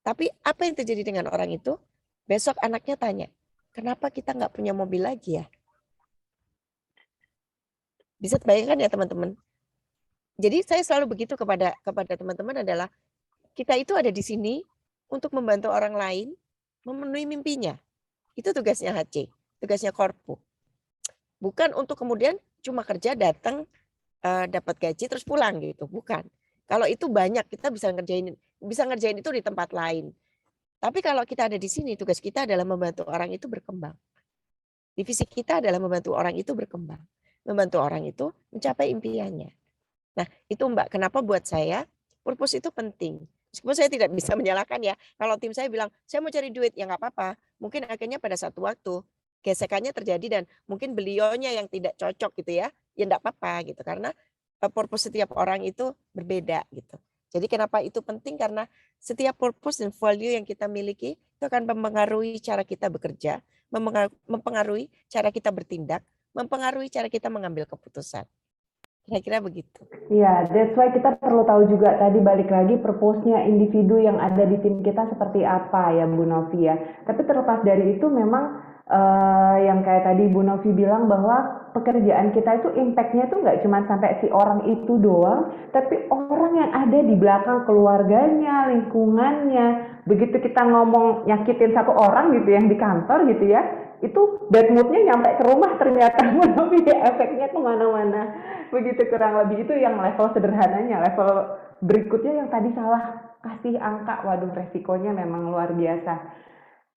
Tapi apa yang terjadi dengan orang itu? Besok anaknya tanya, kenapa kita nggak punya mobil lagi ya? Bisa bayangkan ya teman-teman. Jadi saya selalu begitu kepada teman-teman adalah, kita itu ada di sini untuk membantu orang lain memenuhi mimpinya. Itu tugasnya HC, tugasnya Korpu. Bukan untuk kemudian cuma kerja datang dapat gaji terus pulang gitu, bukan. Kalau itu banyak kita bisa ngerjain itu di tempat lain. Tapi kalau kita ada di sini, tugas kita adalah membantu orang itu berkembang. Divisi kita adalah membantu orang itu berkembang, membantu orang itu mencapai impiannya. Nah, itu Mbak, kenapa buat saya purpose itu penting. Meskipun saya tidak bisa menyalahkan ya, kalau tim saya bilang, saya mau cari duit, ya nggak apa-apa. Mungkin akhirnya pada satu waktu, gesekannya terjadi dan mungkin beliaunya yang tidak cocok gitu ya enggak apa-apa gitu. Karena purpose setiap orang itu berbeda gitu. Jadi kenapa itu penting? Karena setiap purpose dan value yang kita miliki itu akan mempengaruhi cara kita bekerja, mempengaruhi cara kita bertindak, mempengaruhi cara kita mengambil keputusan. Kira-kira begitu. Iya, that's why kita perlu tahu juga tadi balik lagi purpose-nya individu yang ada di tim kita seperti apa ya Bu Novi ya. Tapi terlepas dari itu memang yang kayak tadi Bu Novi bilang bahwa pekerjaan kita itu impact-nya tuh nggak cuma sampai si orang itu doang, tapi orang yang ada di belakang keluarganya, lingkungannya. Begitu kita ngomong nyakitin satu orang gitu yang di kantor gitu ya, itu bad mood-nya nyampe ke rumah ternyata Bu Novi, efeknya kemana-mana. Begitu kurang lebih itu yang level sederhananya. Level berikutnya yang tadi salah kasih angka, waduh resikonya memang luar biasa.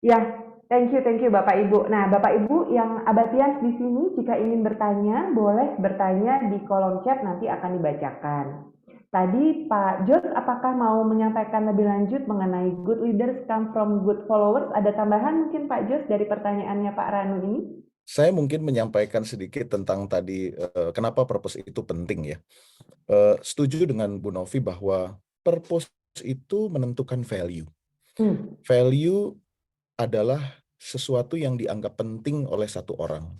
Ya, thank you Bapak Ibu. Nah, Bapak Ibu yang abatians di sini jika ingin bertanya, boleh bertanya di kolom chat, nanti akan dibacakan. Tadi Pak Jos, apakah mau menyampaikan lebih lanjut mengenai good leaders come from good followers? Ada tambahan mungkin Pak Jos dari pertanyaannya Pak Ranu ini? Saya mungkin menyampaikan sedikit tentang tadi kenapa purpose itu penting ya. Setuju dengan Bu Novi bahwa purpose itu menentukan value. Value adalah sesuatu yang dianggap penting oleh satu orang.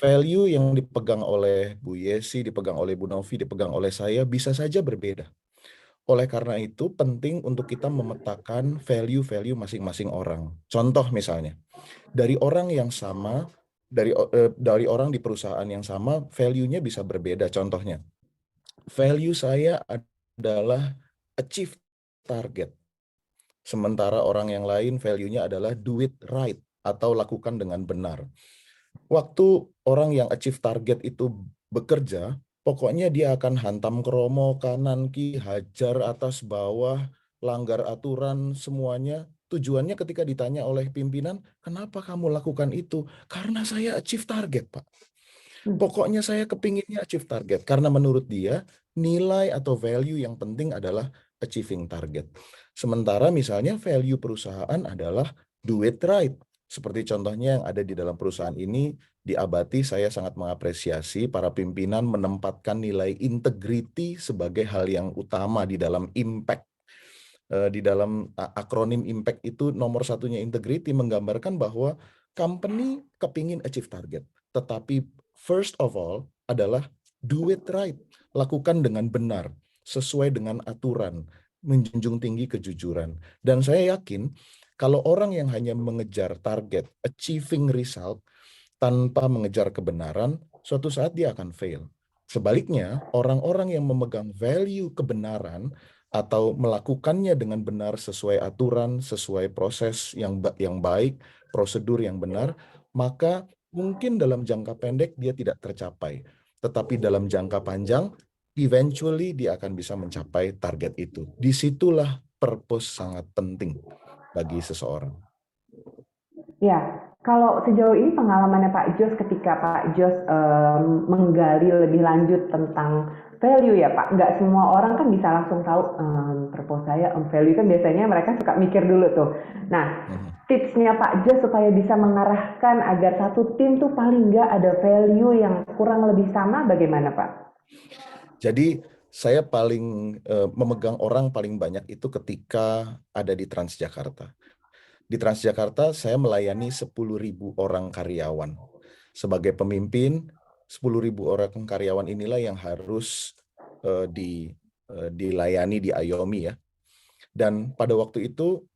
Value yang dipegang oleh Bu Yesi, dipegang oleh Bu Novi, dipegang oleh saya bisa saja berbeda. Oleh karena itu penting untuk kita memetakan value-value masing-masing orang. Contoh misalnya, dari orang yang sama, dari orang di perusahaan yang sama, value-nya bisa berbeda. Contohnya, value saya adalah achieve target. Sementara orang yang lain value-nya adalah do it right atau lakukan dengan benar. Waktu orang yang achieve target itu bekerja, pokoknya dia akan hantam kromo kanan kiri, hajar atas bawah, langgar aturan semuanya. Tujuannya ketika ditanya oleh pimpinan, kenapa kamu lakukan itu? Karena saya achieve target, Pak. Pokoknya saya kepinginnya achieve target. Karena menurut dia, nilai atau value yang penting adalah achieving target. Sementara misalnya value perusahaan adalah do it right. Seperti contohnya yang ada di dalam perusahaan ini, di Abati saya sangat mengapresiasi para pimpinan menempatkan nilai integrity sebagai hal yang utama di dalam impact. Di dalam akronim impact itu nomor satunya integrity menggambarkan bahwa company kepingin achieve target. Tetapi first of all adalah do it right. Lakukan dengan benar, sesuai dengan aturan, menjunjung tinggi kejujuran. Dan saya yakin kalau orang yang hanya mengejar target, achieving result, tanpa mengejar kebenaran, suatu saat dia akan fail. Sebaliknya, orang-orang yang memegang value kebenaran atau melakukannya dengan benar sesuai aturan, sesuai proses yang baik, prosedur yang benar, maka mungkin dalam jangka pendek dia tidak tercapai. Tetapi dalam jangka panjang, eventually dia akan bisa mencapai target itu. Disitulah purpose sangat penting bagi seseorang. Ya, kalau sejauh ini pengalamannya Pak Jos ketika Pak Jos menggali lebih lanjut tentang value ya Pak, nggak semua orang kan bisa langsung tahu purpose saya, value kan biasanya mereka suka mikir dulu tuh. Nah, tipsnya Pak Jos supaya bisa mengarahkan agar satu tim tuh paling nggak ada value yang kurang lebih sama bagaimana Pak? Jadi saya paling memegang orang paling banyak itu ketika ada di Transjakarta. Di Transjakarta saya melayani 10.000 orang karyawan. Sebagai pemimpin, 10.000 orang karyawan inilah yang harus dilayani di Ayomi ya. Dan pada waktu itu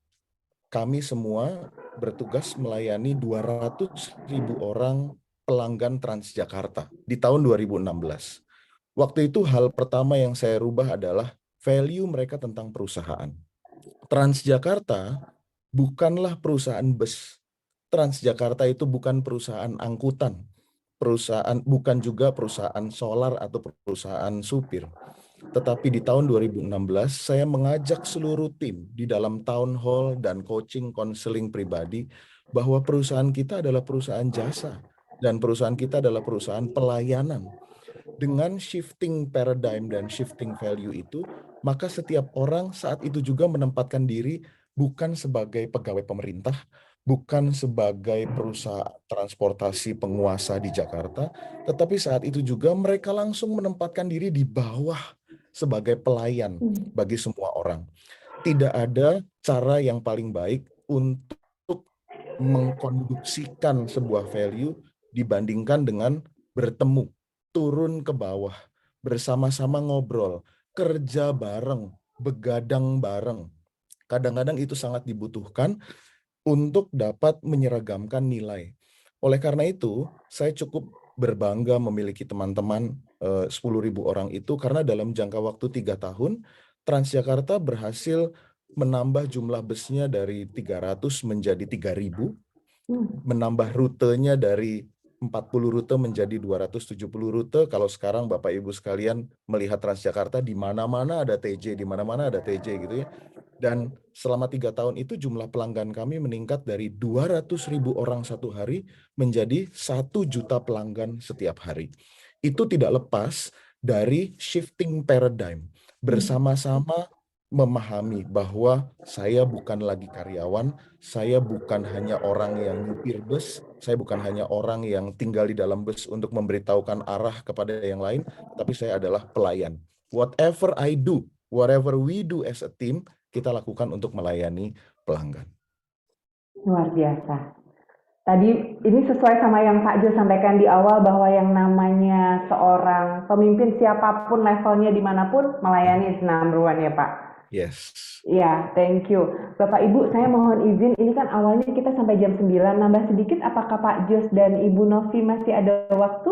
kami semua bertugas melayani 200.000 orang pelanggan Transjakarta di tahun 2016. Waktu itu hal pertama yang saya rubah adalah value mereka tentang perusahaan. Transjakarta bukanlah perusahaan bus. Transjakarta itu bukan perusahaan angkutan. Bukan juga perusahaan solar atau perusahaan supir. Tetapi di tahun 2016 saya mengajak seluruh tim di dalam town hall dan coaching konseling pribadi bahwa perusahaan kita adalah perusahaan jasa dan perusahaan kita adalah perusahaan pelayanan. Dengan shifting paradigm dan shifting value itu, maka setiap orang saat itu juga menempatkan diri bukan sebagai pegawai pemerintah, bukan sebagai perusahaan transportasi penguasa di Jakarta, tetapi saat itu juga mereka langsung menempatkan diri di bawah sebagai pelayan bagi semua orang. Tidak ada cara yang paling baik untuk mengkonduksikan sebuah value dibandingkan dengan bertemu, turun ke bawah, bersama-sama ngobrol, kerja bareng, begadang bareng. Kadang-kadang itu sangat dibutuhkan untuk dapat menyeragamkan nilai. Oleh karena itu, saya cukup berbangga memiliki teman-teman 10.000 orang itu karena dalam jangka waktu 3 tahun, Transjakarta berhasil menambah jumlah busnya dari 300 menjadi 3.000, menambah rutenya dari 40 rute menjadi 270 rute. Kalau sekarang Bapak Ibu sekalian melihat Transjakarta, di mana-mana ada TJ, di mana-mana ada TJ gitu ya. Dan selama 3 tahun itu jumlah pelanggan kami meningkat dari 200.000 orang satu hari menjadi 1 juta pelanggan setiap hari. Itu tidak lepas dari shifting paradigm. Bersama-sama memahami bahwa saya bukan lagi karyawan, saya bukan hanya orang yang nyupir bus, saya bukan hanya orang yang tinggal di dalam bus untuk memberitahukan arah kepada yang lain, tapi saya adalah pelayan. Whatever I do, whatever we do as a team, kita lakukan untuk melayani pelanggan. Luar biasa. Tadi ini sesuai sama yang Pak Jo sampaikan di awal bahwa yang namanya seorang pemimpin siapapun levelnya dimanapun melayani is number one ya Pak. Yes. Ya, thank you. Bapak Ibu, saya mohon izin, ini kan awalnya kita sampai jam 9, nambah sedikit apakah Pak Jos dan Ibu Novi masih ada waktu?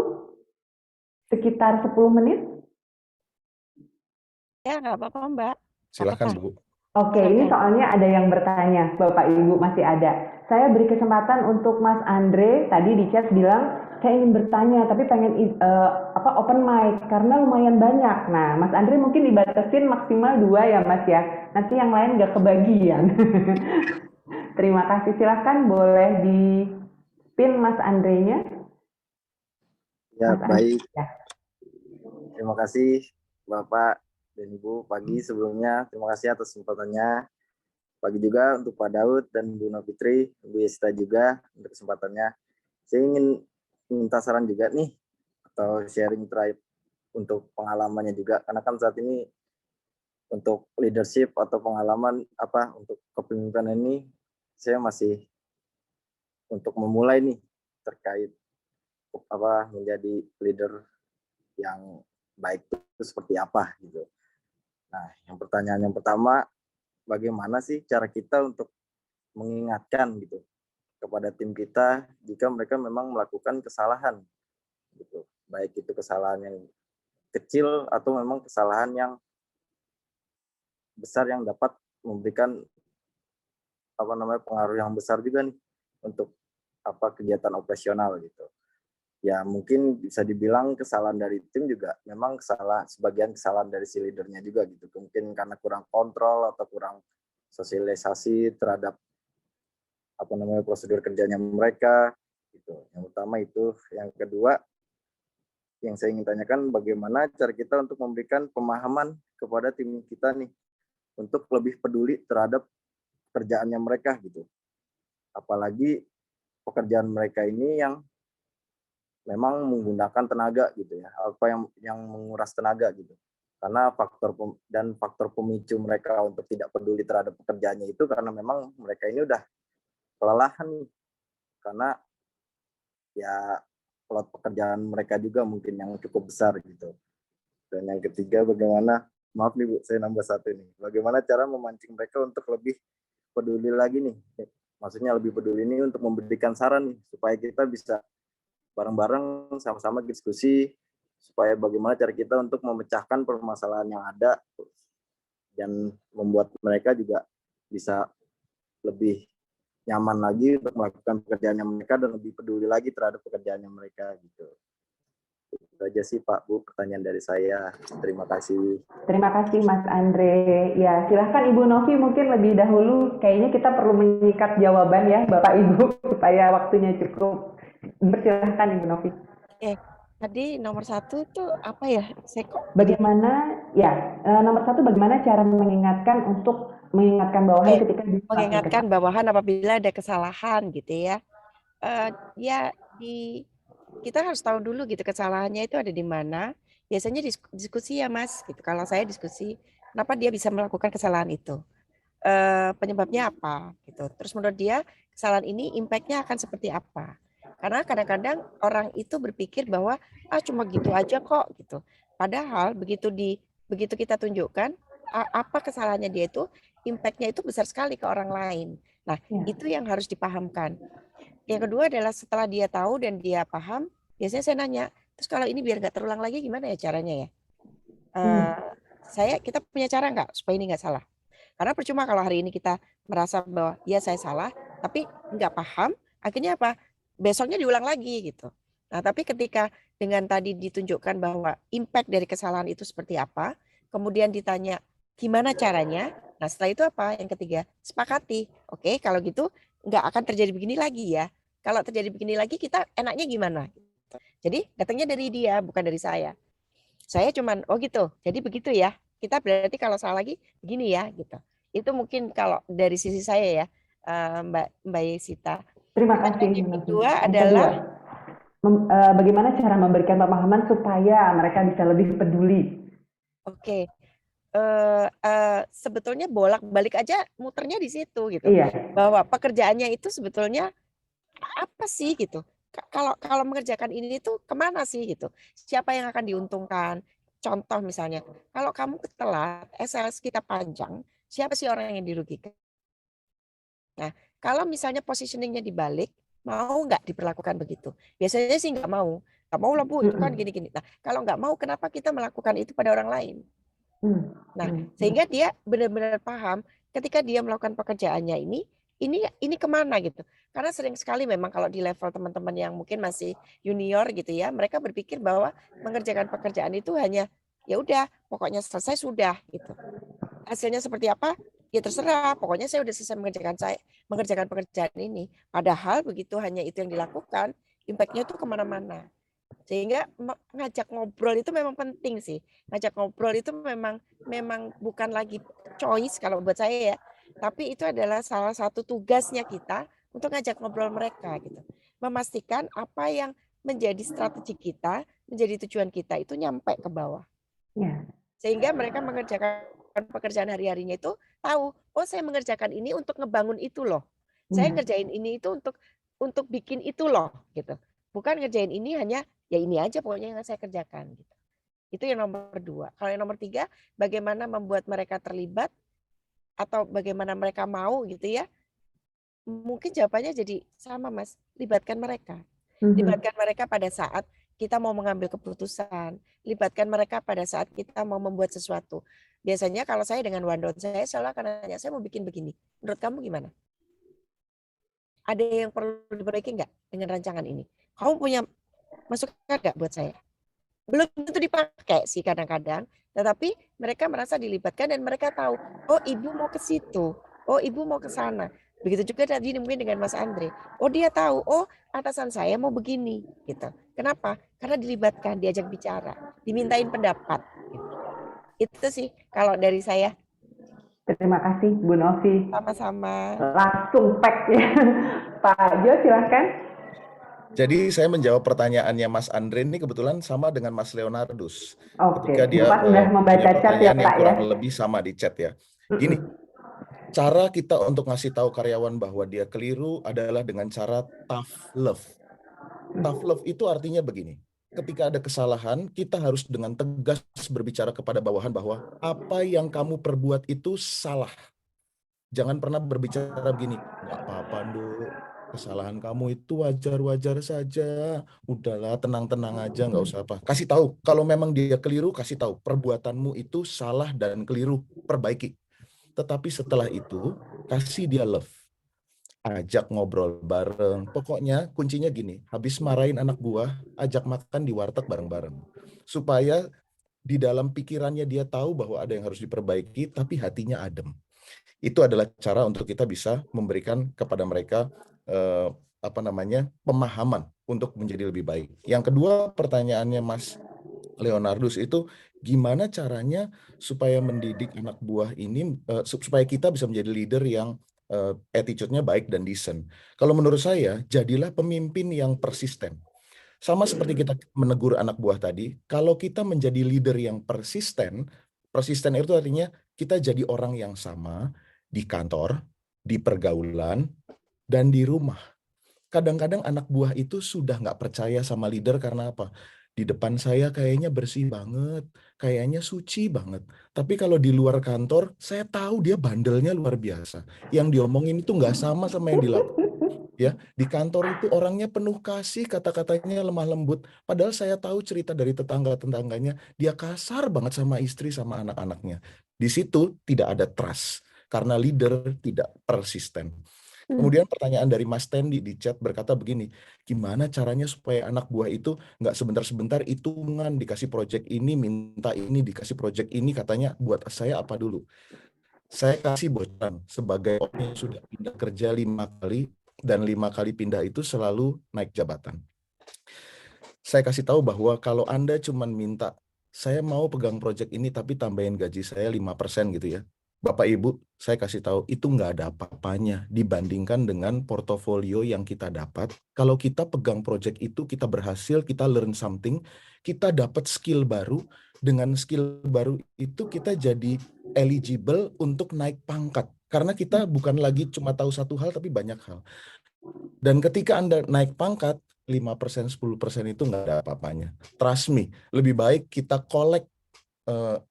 Sekitar 10 menit? Ya, nggak apa-apa Mbak. Silakan Bu. Oke, ini soalnya ada yang bertanya, Bapak Ibu masih ada. Saya beri kesempatan untuk Mas Andre, tadi di chat bilang saya ingin bertanya, tapi pengen open mic karena lumayan banyak. Nah, Mas Andre mungkin dibatasin maksimal 2 ya, Mas ya. Nanti yang lain nggak kebagian. Terima kasih. Silahkan boleh di pin Mas Andre-nya. Ya, Mas Andre. baik. Ya. Terima kasih Bapak dan Ibu. Pagi sebelumnya, terima kasih atas kesempatannya. Pagi juga untuk Pak Daud dan Bu Novitri, Bu Yesta juga untuk kesempatannya. Saya ingin minta saran juga nih, atau sharing tribe untuk pengalamannya juga. Karena kan saat ini untuk leadership atau pengalaman untuk kepemimpinan ini, saya masih untuk memulai nih terkait menjadi leader yang baik itu seperti apa gitu. Nah, pertanyaan yang pertama, bagaimana sih cara kita untuk mengingatkan gitu kepada tim kita jika mereka memang melakukan kesalahan gitu. Baik itu kesalahan yang kecil atau memang kesalahan yang besar yang dapat memberikan pengaruh yang besar juga nih untuk kegiatan operasional gitu. Ya mungkin bisa dibilang kesalahan dari tim juga memang sebagian kesalahan dari si leadernya juga gitu. Mungkin karena kurang kontrol atau kurang sosialisasi terhadap prosedur kerjanya mereka gitu. Yang utama itu. Yang kedua yang saya ingin tanyakan, bagaimana cara kita untuk memberikan pemahaman kepada tim kita nih untuk lebih peduli terhadap pekerjaannya mereka gitu. Apalagi pekerjaan mereka ini yang memang menggunakan tenaga gitu ya, yang menguras tenaga gitu. Karena faktor pemicu mereka untuk tidak peduli terhadap pekerjaannya itu karena memang mereka ini udah kelelahan nih. Karena ya load pekerjaan mereka juga mungkin yang cukup besar gitu. Dan yang ketiga, maaf nih Bu, saya nambah satu nih. Bagaimana cara memancing mereka untuk lebih peduli lagi nih. Maksudnya lebih peduli ini untuk memberikan saran nih supaya kita bisa bareng-bareng sama-sama diskusi supaya bagaimana cara kita untuk memecahkan permasalahan yang ada dan membuat mereka juga bisa lebih nyaman lagi untuk melakukan pekerjaannya mereka dan lebih peduli lagi terhadap pekerjaannya mereka gitu. Itu aja sih Pak, Bu, pertanyaan dari saya. Terima kasih. Terima kasih Mas Andre. Ya, silahkan Ibu Novi mungkin lebih dahulu. Kayaknya kita perlu menyikat jawaban ya Bapak Ibu supaya waktunya cukup. Persilahkan Ibu Novi. Oke, tadi nomor 1 itu apa ya? Bagaimana nomor 1 bagaimana cara mengingatkan bawahan ketika mengingatkan bawahan apabila ada kesalahan gitu ya. Kita harus tahu dulu gitu kesalahannya itu ada di mana. Biasanya diskusi ya Mas gitu. Kalau saya diskusi, kenapa dia bisa melakukan kesalahan itu? Penyebabnya apa gitu. Terus menurut dia kesalahan ini impact-nya akan seperti apa? Karena kadang-kadang orang itu berpikir bahwa cuma gitu aja kok gitu. Padahal begitu kita tunjukkan apa kesalahannya dia itu, impact-nya itu besar sekali ke orang lain. Nah, itu yang harus dipahamkan. Yang kedua adalah setelah dia tahu dan dia paham, biasanya saya nanya, terus kalau ini biar nggak terulang lagi gimana ya caranya ya? Kita punya cara nggak supaya ini nggak salah? Karena percuma kalau hari ini kita merasa bahwa ya saya salah, tapi nggak paham, akhirnya apa? Besoknya diulang lagi gitu. Nah, tapi ketika dengan tadi ditunjukkan bahwa impact dari kesalahan itu seperti apa, kemudian ditanya gimana caranya, nah setelah itu apa? Yang ketiga, sepakati. Oke, kalau gitu nggak akan terjadi begini lagi ya. Kalau terjadi begini lagi, kita enaknya gimana? Jadi datangnya dari dia, bukan dari saya. Saya cuman, oh gitu, jadi begitu ya. Kita berarti kalau salah lagi begini ya gitu. Itu mungkin kalau dari sisi saya ya, Mbak Yesita. Terima kasih. Yang kedua adalah bagaimana cara memberikan pemahaman supaya mereka bisa lebih peduli. Oke. Sebetulnya bolak-balik aja muternya di situ gitu. Iya. Bahwa pekerjaannya itu sebetulnya apa sih gitu. Kalau mengerjakan ini tuh kemana sih gitu. Siapa yang akan diuntungkan? Contoh misalnya, kalau kamu telat, SLS kita panjang, siapa sih orang yang dirugikan? Nah, kalau misalnya positioningnya dibalik, mau nggak diperlakukan begitu? Biasanya sih nggak mau. Nggak mau lah Bu, itu kan gini-gini. Nah, kalau nggak mau, kenapa kita melakukan itu pada orang lain? Nah, sehingga dia benar-benar paham ketika dia melakukan pekerjaannya ini, ini kemana gitu. Karena sering sekali memang kalau di level teman-teman yang mungkin masih junior gitu ya, mereka berpikir bahwa mengerjakan pekerjaan itu hanya ya udah pokoknya selesai sudah gitu. Hasilnya seperti apa? Ya terserah, pokoknya saya udah selesai mengerjakan pekerjaan ini. Padahal begitu hanya itu yang dilakukan, impact-nya tuh kemana-mana. Sehingga ngajak ngobrol itu memang penting sih. Ngajak ngobrol itu memang bukan lagi choice kalau buat saya ya, tapi itu adalah salah satu tugasnya kita untuk ngajak ngobrol mereka gitu. Memastikan apa yang menjadi strategi kita, menjadi tujuan kita itu nyampe ke bawah. Ya. Sehingga mereka mengerjakan pekerjaan hari-harinya itu tahu, oh saya mengerjakan ini untuk ngebangun itu loh. Saya ngerjain ini itu untuk bikin itu loh gitu. Bukan ngerjain ini hanya ya ini aja pokoknya yang saya kerjakan gitu. Itu yang nomor 2. Kalau yang nomor 3, bagaimana membuat mereka terlibat atau bagaimana mereka mau gitu ya. Mungkin jawabannya jadi sama Mas, libatkan mereka. Libatkan mereka pada saat kita mau mengambil keputusan, libatkan mereka pada saat kita mau membuat sesuatu. Biasanya kalau saya dengan OneDown, saya selalu akan nanya, saya mau bikin begini. Menurut kamu gimana? Ada yang perlu diperbaiki nggak dengan rancangan ini? Kamu punya masukan nggak buat saya? Belum tentu dipakai sih kadang-kadang, tetapi mereka merasa dilibatkan dan mereka tahu, oh ibu mau ke situ, oh ibu mau ke sana. Begitu juga tadi mungkin dengan Mas Andre. Oh dia tahu, oh atasan saya mau begini, gitu. Kenapa? Karena dilibatkan, diajak bicara, dimintain pendapat. Gitu. Itu sih kalau dari saya. Terima kasih Bu Novi. Sama-sama. Langsung pack ya. Pak Jo silahkan. Jadi saya menjawab pertanyaannya Mas Andre ini kebetulan sama dengan Mas Leonardus. Oke, Ketika dia Bapak udah membaca punya chat ya pertanyaan yang Pak ya. kurang lebih sama di chat ya. Gini, cara kita untuk ngasih tahu karyawan bahwa dia keliru adalah dengan cara tough love. Tough love itu artinya begini. Ketika ada kesalahan, kita harus dengan tegas berbicara kepada bawahan bahwa apa yang kamu perbuat itu salah. Jangan pernah berbicara begini, nggak apa-apa, Nduk. Kesalahan kamu itu wajar-wajar saja. Udahlah, tenang-tenang aja, nggak usah apa. Kasih tahu, kalau memang dia keliru, kasih tahu. Perbuatanmu itu salah dan keliru, perbaiki. Tetapi setelah itu, kasih dia love. Ajak ngobrol bareng. Pokoknya kuncinya gini, habis marahin anak buah, ajak makan di warteg bareng-bareng. Supaya di dalam pikirannya dia tahu bahwa ada yang harus diperbaiki, tapi hatinya adem. Itu adalah cara untuk kita bisa memberikan kepada mereka pemahaman untuk menjadi lebih baik. Yang kedua pertanyaannya Mas Leonardus itu gimana caranya supaya mendidik anak buah ini supaya kita bisa menjadi leader yang attitude-nya baik dan decent. Kalau menurut saya, jadilah pemimpin yang persisten. Sama seperti kita menegur anak buah tadi, kalau kita menjadi leader yang persisten itu artinya kita jadi orang yang sama di kantor, di pergaulan, dan di rumah. Kadang-kadang anak buah itu sudah nggak percaya sama leader karena apa? Di depan saya kayaknya bersih banget, kayaknya suci banget. Tapi kalau di luar kantor, saya tahu dia bandelnya luar biasa. Yang diomongin itu nggak sama yang dilakukan. Ya, di kantor itu orangnya penuh kasih, kata-katanya lemah lembut. Padahal saya tahu cerita dari tetangga-tetangganya, dia kasar banget sama istri, sama anak-anaknya. Di situ tidak ada trust, karena leader tidak persisten. Kemudian pertanyaan dari Mas Tendi di chat berkata begini, gimana caranya supaya anak buah itu nggak sebentar-sebentar hitungan, dikasih project ini, minta ini, dikasih project ini, katanya buat saya apa dulu? Saya kasih bocoran sebagai orang yang sudah pindah kerja 5 kali, dan 5 kali pindah itu selalu naik jabatan. Saya kasih tahu bahwa kalau Anda cuma minta, saya mau pegang proyek ini tapi tambahin gaji saya 5% gitu ya. Bapak Ibu, saya kasih tahu itu nggak ada apa-apanya dibandingkan dengan portofolio yang kita dapat. Kalau kita pegang proyek itu, kita berhasil, kita learn something, kita dapat skill baru. Dengan skill baru itu kita jadi eligible untuk naik pangkat. Karena kita bukan lagi cuma tahu satu hal tapi banyak hal. Dan ketika Anda naik pangkat, 5%, 10% itu nggak ada apa-apanya. Trust me, lebih baik kita collect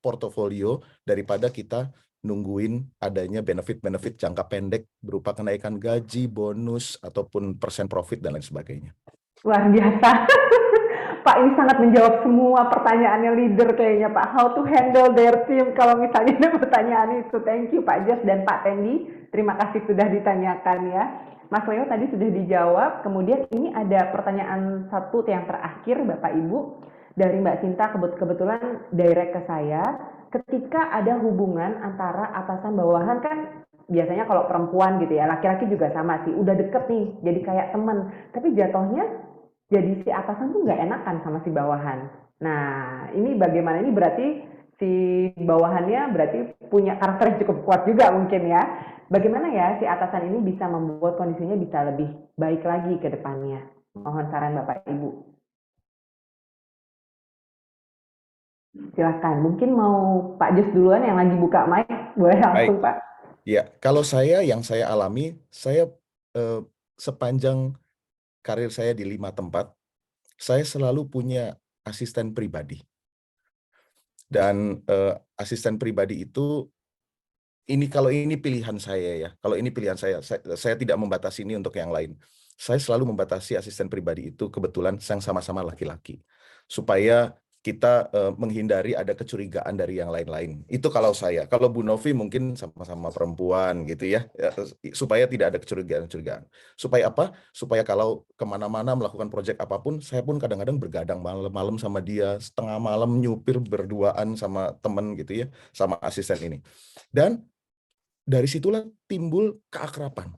portofolio daripada kita nungguin adanya benefit-benefit jangka pendek berupa kenaikan gaji, bonus, ataupun persen profit, dan lain sebagainya. Luar biasa. Pak ini sangat menjawab semua pertanyaannya leader kayaknya Pak. How to handle their team kalau misalnya ada pertanyaan itu. Thank you Pak Jos dan Pak Tendi. Terima kasih sudah ditanyakan ya. Mas Leo tadi sudah dijawab. Kemudian ini ada pertanyaan satu yang terakhir Bapak Ibu dari Mbak Sinta, kebetulan direct ke saya. Ketika ada hubungan antara atasan bawahan, kan biasanya kalau perempuan gitu ya, laki-laki juga sama sih, udah deket nih, jadi kayak temen. Tapi jatuhnya jadi si atasan tuh nggak enakan sama si bawahan. Nah, ini bagaimana? Ini berarti si bawahannya berarti punya karakter yang cukup kuat juga mungkin ya. Bagaimana ya si atasan ini bisa membuat kondisinya bisa lebih baik lagi ke depannya? Mohon saran Bapak Ibu. Silakan. Mungkin mau Pak Jos duluan yang lagi buka mic, boleh langsung Pak. Ya, kalau yang saya alami, saya sepanjang karir saya di 5 tempat, saya selalu punya asisten pribadi. Dan asisten pribadi itu, kalau ini pilihan saya ya, kalau ini pilihan saya tidak membatasi ini untuk yang lain. Saya selalu membatasi asisten pribadi itu kebetulan yang sama-sama laki-laki. Supaya kita menghindari ada kecurigaan dari yang lain-lain. Itu kalau saya. Kalau Bu Novi mungkin sama-sama perempuan gitu ya. Supaya tidak ada kecurigaan-kecurigaan. Supaya apa? Supaya kalau kemana-mana melakukan proyek apapun, saya pun kadang-kadang bergadang malam-malam sama dia, setengah malam nyupir berduaan sama temen gitu ya, sama asisten ini. Dan dari situlah timbul keakraban.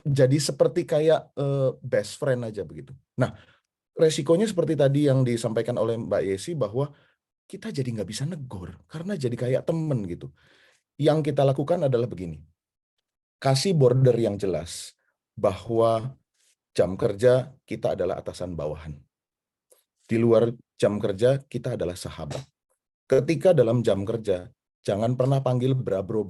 Jadi seperti kayak best friend aja begitu. Nah, resikonya seperti tadi yang disampaikan oleh Mbak Yesi bahwa kita jadi nggak bisa negor karena jadi kayak temen gitu. Yang kita lakukan adalah begini, kasih border yang jelas bahwa jam kerja kita adalah atasan bawahan. Di luar jam kerja kita adalah sahabat. Ketika dalam jam kerja, jangan pernah panggil bra-bro.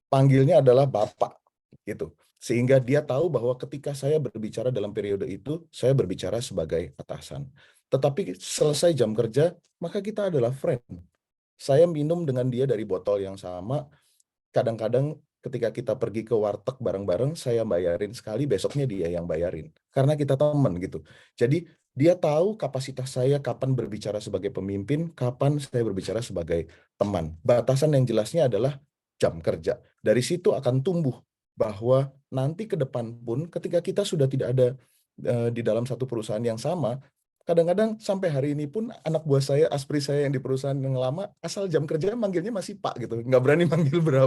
Panggilnya adalah bapak gitu. Sehingga dia tahu bahwa ketika saya berbicara dalam periode itu, saya berbicara sebagai atasan. Tetapi selesai jam kerja, maka kita adalah friend. Saya minum dengan dia dari botol yang sama. Kadang-kadang ketika kita pergi ke warteg bareng-bareng, saya bayarin sekali, besoknya dia yang bayarin. Karena kita teman gitu. Jadi dia tahu kapasitas saya kapan berbicara sebagai pemimpin, kapan saya berbicara sebagai teman. Batasan yang jelasnya adalah jam kerja. Dari situ akan tumbuh bahwa nanti ke depan pun ketika kita sudah tidak ada di dalam satu perusahaan yang sama, kadang-kadang sampai hari ini pun anak buah saya, aspri saya yang di perusahaan yang lama, asal jam kerja manggilnya masih Pak gitu, nggak berani manggil bro.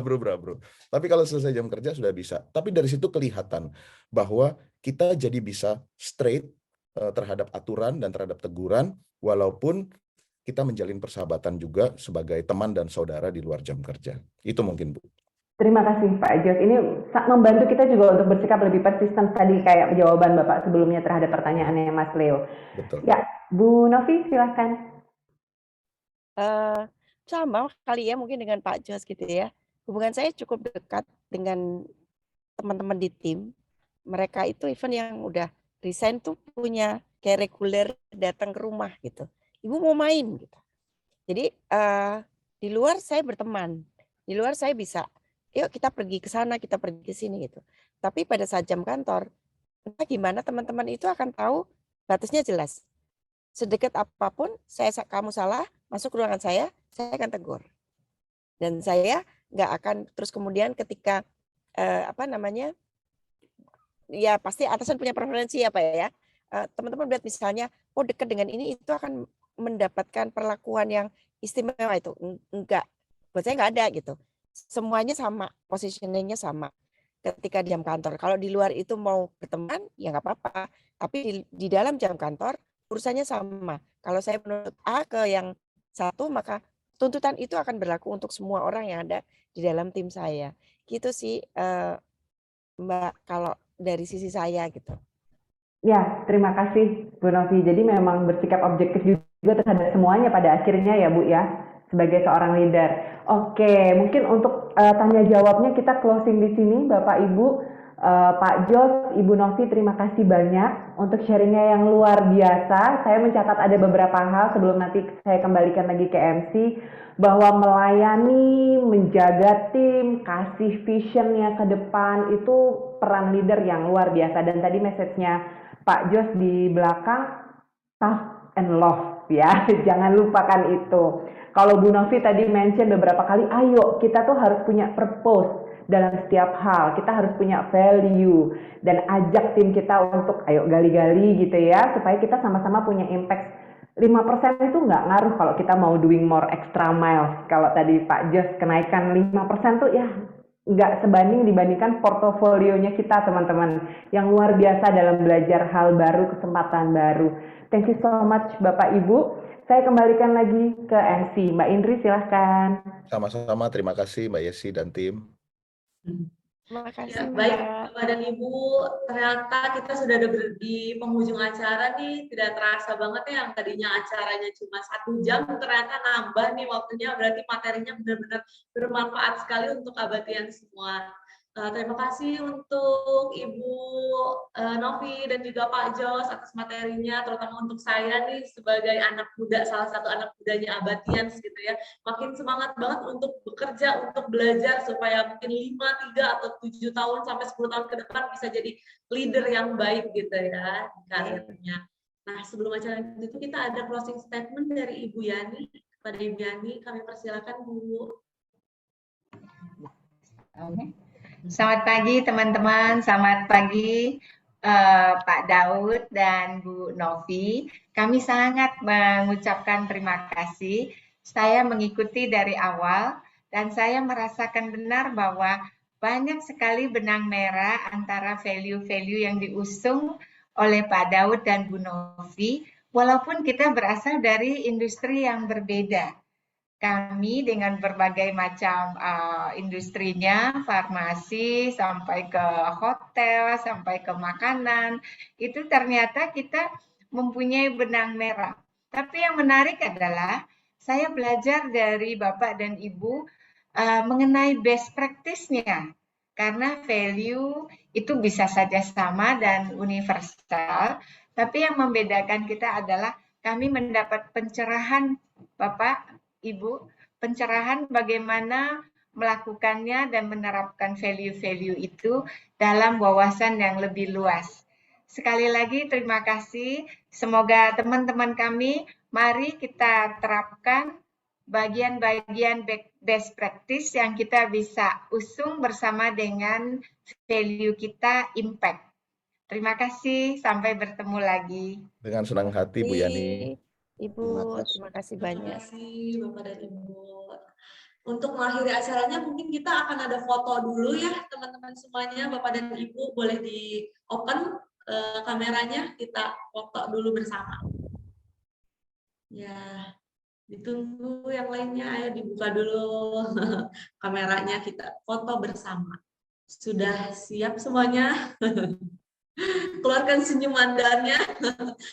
Tapi kalau selesai jam kerja sudah bisa. Tapi dari situ kelihatan bahwa kita jadi bisa straight terhadap aturan dan terhadap teguran, walaupun kita menjalin persahabatan juga sebagai teman dan saudara di luar jam kerja. Itu mungkin, Bu. Terima kasih Pak Jos. Ini membantu kita juga untuk bersikap lebih persisten tadi kayak jawaban Bapak sebelumnya terhadap pertanyaannya Mas Leo. Betul. Ya, Bu Novi silahkan. Sama kali ya mungkin dengan Pak Jos gitu ya. Hubungan saya cukup dekat dengan teman-teman di tim. Mereka itu even yang udah resign tuh punya kayak reguler datang ke rumah gitu. Ibu mau main gitu. Jadi di luar saya berteman. Di luar saya bisa, yuk kita pergi ke sana, kita pergi ke sini gitu. Tapi pada saat jam kantor, entah gimana teman-teman itu akan tahu batasnya jelas. Sedekat apapun kamu salah, masuk ke ruangan saya akan tegur. Dan saya nggak akan terus kemudian ketika ya pasti atasan punya preferensi ya Pak ya. Teman-teman lihat misalnya, oh dekat dengan ini itu akan mendapatkan perlakuan yang istimewa itu. Enggak, buat saya nggak ada gitu. Semuanya sama, positioningnya sama ketika di jam kantor. Kalau di luar itu mau berteman, ya nggak apa-apa. Tapi di dalam jam kantor, urusannya sama. Kalau saya menuntut A ke yang satu, maka tuntutan itu akan berlaku untuk semua orang yang ada di dalam tim saya. Gitu sih, Mbak, kalau dari sisi saya gitu. Ya, terima kasih Bu Novi. Jadi memang bersikap objektif juga terhadap semuanya pada akhirnya ya Bu ya, sebagai seorang leader. Oke, mungkin untuk tanya jawabnya kita closing di sini Bapak Ibu. Pak Jos, Ibu Novi, terima kasih banyak untuk sharingnya yang luar biasa. Saya mencatat ada beberapa hal sebelum nanti saya kembalikan lagi ke MC, bahwa melayani, menjaga tim, kasih visionnya ke depan, itu peran leader yang luar biasa. Dan tadi message-nya Pak Jos di belakang, and love ya. Jangan lupakan itu. Kalau Bu Novi tadi mention beberapa kali, ayo kita tuh harus punya purpose dalam setiap hal. Kita harus punya value dan ajak tim kita untuk ayo gali-gali gitu ya, supaya kita sama-sama punya impact. 5% itu nggak ngaruh kalau kita mau doing more extra miles. Kalau tadi Pak Jos kenaikan 5% tuh ya nggak sebanding dibandingkan portofolionya kita teman-teman yang luar biasa dalam belajar hal baru, kesempatan baru. Thank you so much Bapak Ibu. Saya kembalikan lagi ke MC. Mbak Indri silahkan. Sama-sama, terima kasih Mbak Yesi dan tim. Terima Ya, kasih, baik Mbak. Bapak dan Ibu, ternyata kita sudah ada di penghujung acara nih, tidak terasa banget ya yang tadinya acaranya cuma 1 jam, ternyata nambah nih waktunya, berarti materinya benar-benar bermanfaat sekali untuk abadian semua. Terima kasih untuk Ibu Novi dan juga Pak Jos atas materinya, terutama untuk saya nih sebagai anak muda, salah satu anak mudanya Abadians gitu ya. Makin semangat banget untuk bekerja, untuk belajar supaya mungkin 5, 3, atau 7 tahun sampai 10 tahun ke depan bisa jadi leader yang baik gitu ya di karirnya. Nah, sebelum acara itu kita ada closing statement dari Ibu Yani. Kepada Ibu Yani, kami persilakan Bu. Selamat pagi teman-teman, selamat pagi Pak Daud dan Bu Novi. Kami sangat mengucapkan terima kasih. Saya mengikuti dari awal dan saya merasakan benar bahwa banyak sekali benang merah antara value-value yang diusung oleh Pak Daud dan Bu Novi, walaupun kita berasal dari industri yang berbeda. Kami dengan berbagai macam industrinya, farmasi, sampai ke hotel, sampai ke makanan, itu ternyata kita mempunyai benang merah. Tapi yang menarik adalah saya belajar dari Bapak dan Ibu mengenai best practice-nya. Karena value itu bisa saja sama dan universal, tapi yang membedakan kita adalah kami mendapat pencerahan Bapak, Ibu, pencerahan bagaimana melakukannya dan menerapkan value-value itu dalam wawasan yang lebih luas. Sekali lagi terima kasih. Semoga teman-teman kami, mari kita terapkan bagian-bagian best practice yang kita bisa usung bersama dengan value kita impact. Terima kasih, sampai bertemu lagi. Dengan senang hati Bu Yani. Ibu, terima kasih Terima banyak. kasih Bapak dan Ibu. Untuk mengakhiri acaranya mungkin kita akan ada foto dulu ya teman-teman semuanya, Bapak dan Ibu boleh di open kameranya, kita foto dulu bersama. Ya, ditunggu yang lainnya, ayo dibuka dulu kameranya, kita foto bersama. Sudah siap semuanya? Keluarkan senyum Andanya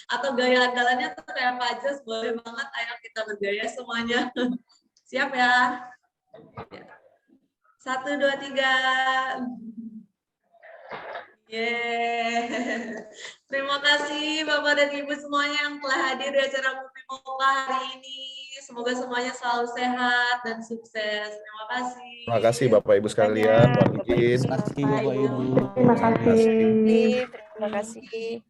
atau gaya andalannya tuh kayak Pak Jos, boleh banget, ayo kita bergaya semuanya. Siap ya? 1, 2, 3. Yeay. Terima kasih Bapak dan Ibu semuanya yang telah hadir di acara Mupi Moka hari ini. Semoga semuanya selalu sehat dan sukses. Terima kasih. Terima kasih Bapak Ibu sekalian. Mohon izin. Terima kasih, Bapak Ibu. Terima kasih. Terima kasih.